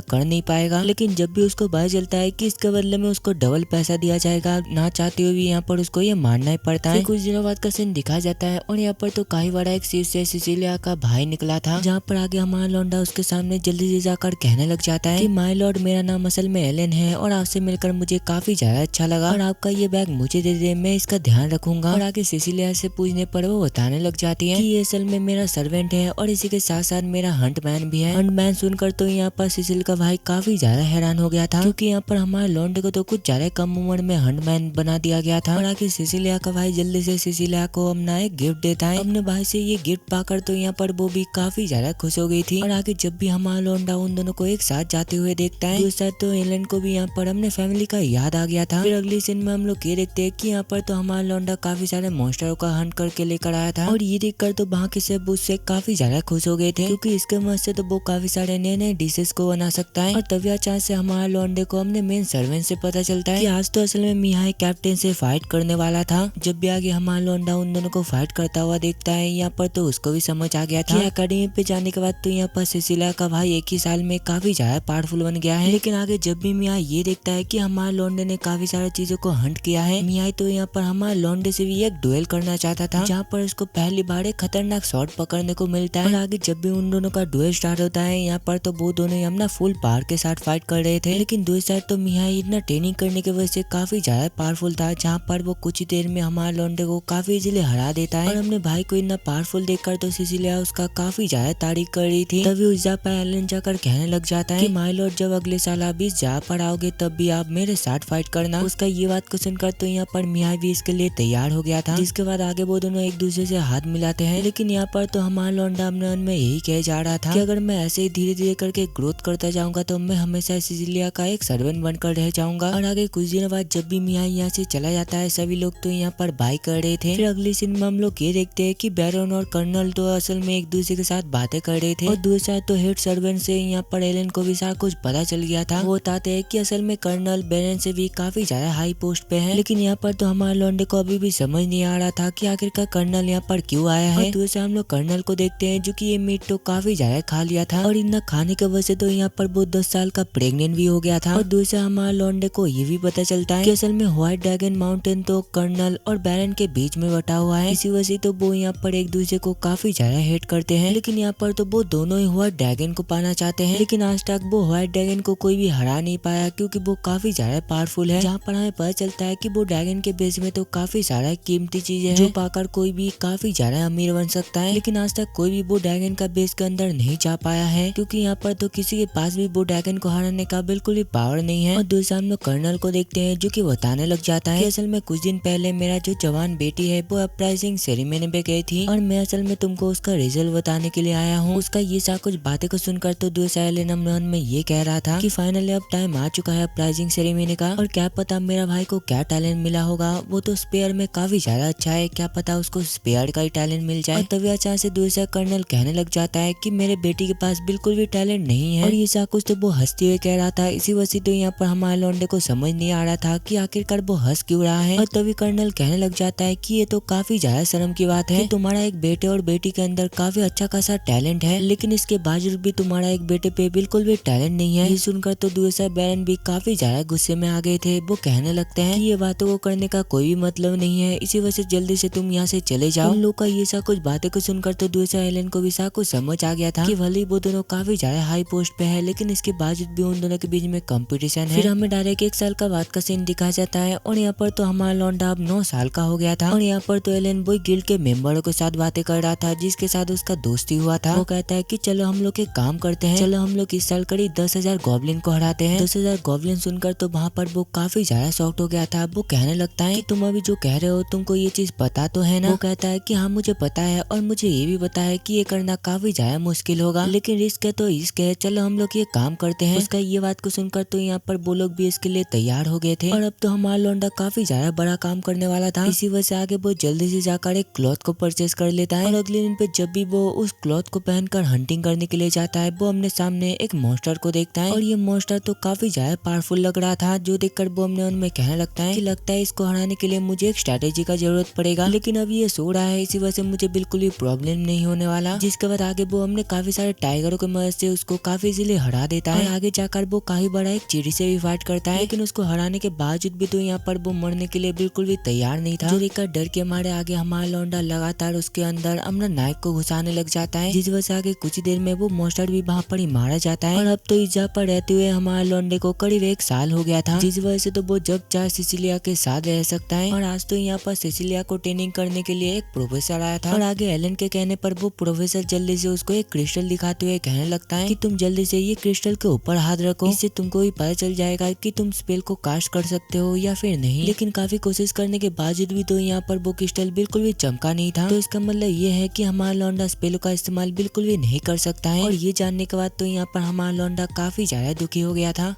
कर नहीं पाएगा। लेकिन जब भी उसको पता चलता है कि इसके बदले में उसको डबल पैसा दिया जाएगा, ना चाहते हुए भी यहाँ पर उसको ये मानना ही पड़ता है। कुछ दिनों बाद का सीन दिखा जाता है, और यहाँ पर तो काफी बड़ा एक शिप से सिसिलिया का भाई निकला था, जहाँ पर आगे हमारा लौंडा उसके सामने जल्दी से जाकर कहने लग जाता है कि माय लॉर्ड, मेरा नाम असल में एलन है, और आपसे मिलकर मुझे काफी ज्यादा अच्छा लगा, और आपका ये बैग मुझे दे दे, मैं इसका ध्यान रखूंगा। और आगे सिसिलिया से पूछने पर वो बताने लग जाती है कि ये असल में मेरा सर्वेंट है, और इसी के साथ साथ मेरा हंट मैन भी है। हंट मैन सुनकर तो यहाँ पर सिसिल का भाई काफी ज्यादा हैरान हो गया था, क्योंकि यहाँ पर हमारे लौंडे को तो कुछ ज्यादा कम उम्र में हंट मैन बना दिया गया था। और आगे सिसिलिया का भाई जल्दी से सिसिलिया को अपना एक गिफ्ट देता है। अपने भाई से ये गिफ्ट पाकर तो यहाँ पर वो भी काफी ज्यादा खुश हो गई थी। और आगे जब भी हमारा लौंडा उन दोनों को एक साथ जाते हुए देखता है, दूसरा तो एलन को भी यहाँ पर अपने फैमिली का याद आ गया था। फिर अगली सीन में हम लोग ये देखते हैं कि यहाँ पर तो हमारा लौंडा काफी सारे मॉन्स्टरों का हंट करके लेकर आया था, और ये देखकर तो वहाँ के सब उससे काफी ज्यादा खुश हो गए थे, क्योंकि इसके मदद से तो वो काफी सारे नए नए डिशेस को बना सकता है। और तभी अचानक से हमारा लौंडे को अपने मेन सर्वेंट से पता चलता है कि आज तो असल में मियाई कैप्टन से फाइट करने वाला था। जब भी आगे हमारा लौंडा उन दोनों को फाइट करता हुआ देखता है, यहाँ पर तो उसको भी समझ आ गया था कि अकेडमी पे जाने के बाद तो यहाँ पर सिसिलिया का भाई एक ही साल में काफी ज्यादा पावरफुल बन गया है। लेकिन आगे जब भी मियाई ये देखता है कि हमारे लौंडे ने काफी सारी चीजों को हंट किया है, मियाई तो यहाँ पर हमारे लौंडे से भी एक डुएल करना चाहता था, जहाँ पर उसको पहली बार एक खतरनाक शॉट पकड़ने को मिलता है। और आगे जब भी उन दोनों का डुएल स्टार्ट होता है, यहाँ पर तो वो दोनों अपना फुल पावर के साथ फाइट कर रहे थे। लेकिन दूसरी साइड तो मियाई इतना ट्रेनिंग करने की वजह से काफी ज्यादा पावरफुल था, जहाँ पर वो कुछ ही देर में हमारे लौंडे को काफी इजीली हरा देता है। और अपने भाई को इतना पावरफुल देखकर तो सिसिलिया उसका काफी ज्यादा तारीफ कर रही थी। तभी उस जहाँ पर एलन जाकर कहने लग जाता है कि माय लॉर्ड, जब अगले साल आप इस जहाँ पर आओगे तब भी आप मेरे साथ फाइट करना। उसका ये बात को सुनकर तो यहाँ पर मियाई भी इसके लिए तैयार हो गया था, जिसके बाद आगे वो दोनों एक दूसरे से हाथ मिलाते हैं। लेकिन यहाँ पर तो हमारा लौंडा अपने मन में यही कह जा रहा था कि अगर मैं ऐसे ही धीरे धीरे करके ग्रोथ करता जाऊंगा तो मैं हमेशा सिसिलिया का एक सर्वेंट बनकर रह जाऊंगा। और आगे कुछ दिनों बाद जब भी मियाई यहाँ से चला जाता है, सभी लोग तो यहाँ पर बाय कर रहे थे। फिर अगली सीन में हम लोग ये देखते हैं कि बैरन और कर्नल तो असल में एक दूसरे के साथ बातें कर रहे थे, और दूसरा तो हेड सर्वेंट से यहाँ पर एलन को भी सारा कुछ पता चल गया था। वो बताते हैं कि असल में कर्नल बैरन से भी काफी ज्यादा हाई पोस्ट पे है। लेकिन यहाँ पर तो हमारे लौंडे को अभी भी समझ नहीं आ रहा था कि आखिरकार कर्नल यहाँ पर क्यों आया है। दूसरा हम लोग कर्नल को देखते हैं, जो कि ये मीट तो काफी ज्यादा खा लिया था, और इतना खाने की वजह से तो यहाँ पर वो 10 साल का प्रेग्नेंट भी हो गया था। और दूसरा हमारे लौंडे को ये भी पता चलता है कि असल में व्हाइट ड्रैगन माउंटेन तो कर्नल और बैरन के बीच में बटा हुआ है। इसी वजह से तो वो यहाँ पर एक दूसरे को काफी ज्यादा हेट करते हैं। लेकिन यहाँ पर तो वो दोनों ही व्हाइट ड्रैगन को पाना चाहते हैं, लेकिन आज तक वो व्हाइट ड्रैगन को कोई भी हरा नहीं पाया, क्योंकि वो काफी ज्यादा पावरफुल है। जहाँ पर हमें पता चलता है कि वो ड्रैगन के बेस में तो काफी सारा कीमती चीजें हैं जो पाकर कोई भी काफी ज्यादा अमीर बन सकता है, लेकिन आज तक कोई भी वो ड्रैगन का बेस के अंदर नहीं जा पाया है, क्योंकि यहाँ पर तो किसी के पास भी वो ड्रैगन को हराने का बिल्कुल भी पावर नहीं है। और दूसरा हम लोग कर्नल को देखते हैं जो कि बताने लग जाता है कि असल में कुछ दिन पहले मेरा जो जवान बेटी है वो अपराइजिंग सेरेमनी पे गई थी और मैं असल में तुमको उसका रिजल्ट बताने के लिए आया हूँ। उसका ये सा कुछ बातें को सुनकर तो दूसरा एलन मन में ये कह रहा था कि फाइनली अब टाइम आ चुका है अपराइजिंग सेरेमनी का, और क्या पता मेरा भाई को क्या टैलेंट मिला होगा, वो तो स्पेयर में काफी ज्यादा अच्छा है, क्या पता उसको स्पेयर का ही टैलेंट मिल जाए। और तभी अचानक से दूसरा कर्नल कहने लग जाता है कि मेरे बेटी के पास बिल्कुल भी टैलेंट नहीं है, और ये सा कुछ तो वो हंसते हुए कह रहा था। इसी वजह से तो यहाँ पर हमारे लौंडे को समझ नहीं आ रहा था कि आखिरकार वो हंस क्यों रहा है। और तभी कर्नल कहने लग जाता है कि ये तो काफी ज्यादा शर्म की बात है कि तुम्हारा एक बेटे और बेटी के अंदर काफी अच्छा खासा टैलेंट है, लेकिन इसके बावजूद भी तुम्हारा एक बेटे पे बिल्कुल भी टैलेंट नहीं है। ये सुनकर तो दूसरा बैरन भी काफी ज्यादा गुस्से में आ गए थे। वो कहने लगते हैं कि ये बातों को करने का कोई भी मतलब नहीं है, इसी वजह से जल्दी से तुम यहाँ से चले जाओ। उन लोग का ये सा कुछ बातें को सुनकर तो दूसरा एलन को भी सा कुछ समझ आ गया था कि भले वो दोनों काफी ज्यादा हाई पोस्ट पे है, लेकिन इसके बावजूद भी उन दोनों के बीच में कंपटीशन है। फिर हमें डायरेक्ट 1 साल का बाद का सीन दिखाया जाता है और यहाँ पर तो हमारा लौंडा अब 9 साल का हो गया था, और यहाँ पर तो एलन वो गिल्ड के मेंबरों के साथ बातें कर रहा था जिसके साथ उसका दोस्ती हुआ था। वो कहता है कि चलो हम लोग एक काम करते हैं, चलो हम लोग इस साल करीब 10,000 गॉब्लिन को हराते हैं। 10,000 गॉब्लिन सुनकर तो वहाँ पर वो काफी ज्यादा शॉक्ड हो गया था। वो कहने लगता है कि तुम अभी जो कह रहे हो तुमको ये चीज पता तो है ना। वो कहता है कि हाँ मुझे पता है, और मुझे ये भी पता है कि ये करना काफी ज्यादा मुश्किल होगा, लेकिन रिस्क है तो रिस्क है, चलो हम लोग ये काम करते हैं। उसका ये बात को सुनकर तो यहाँ पर वो लोग भी इसके लिए तैयार हो गए थे, और अब तो हमारा लौंडा काफी ज्यादा बड़ा काम करने वाला था। इसी वजह से आगे वो जल्दी से जाकर एक क्लॉथ को परचेस कर लेता है, और अगले दिन पे जब भी वो उस क्लॉथ को पहनकर हंटिंग करने के लिए जाता है वो अपने सामने एक मॉन्स्टर को देखता है, और ये मॉन्स्टर तो काफी ज्यादा पावरफुल लग रहा था, जो देखकर वो अपने उनमें कहने लगता है कि लगता है इसको हराने के लिए मुझे एक स्ट्रैटेजी का जरूरत पड़ेगा, लेकिन अब ये सो रहा है, इसी वजह से मुझे बिल्कुल भी प्रॉब्लम नहीं होने वाला। जिसके बाद आगे वो हमने काफी सारे टाइगरों की मदद से उसको काफी इजीली हरा देता है, और आगे जाकर वो काफी बड़ा एक चिड़ी से भी फाइट करता है, लेकिन उसको हराने के बावजूद भी तो यहाँ पर वो मरने के लिए बिल्कुल भी तैयार नहीं था। जो देखकर डर के मारे आगे हमारा लौंडा लगातार उसके अंदर अपना नाइफ को घुसाने लग जाता है, जिस वजह से आगे कुछ देर में वो मॉन्स्टर भी वहाँ पर ही मारा जाता है। और अब तो इस जगह पर रहते हुए हमारे लौंडे को करीब 1 साल हो गया था, जिस वजह से तो वो जब चाहे सिसिलिया के साथ रह सकता है। और आज तो यहाँ पर सिसिलिया को ट्रेनिंग करने के लिए एक प्रोफेसर आया था, और आगे एलन के कहने पर वो प्रोफेसर जल्दी से उसको एक क्रिस्टल दिखाते हुए कहने लगता है कि तुम जल्दी से ये क्रिस्टल के ऊपर हाथ रखो, इससे तुमको भी पता चल जाएगा कि तुम स्पेल को कास्ट कर सकते हो या फिर नहीं। लेकिन काफी कोशिश करने के बावजूद भी तो यहाँ पर वो क्रिस्टल बिल्कुल भी चमका नहीं था, तो इसका मतलब ये है कि हमारा लौंडा स्पेलों का इस्तेमाल बिल्कुल भी नहीं कर सकता है। और ये जानने के बाद तो यहाँ पर हमारा लौंडा काफी ज्यादा दुखी हो गया था।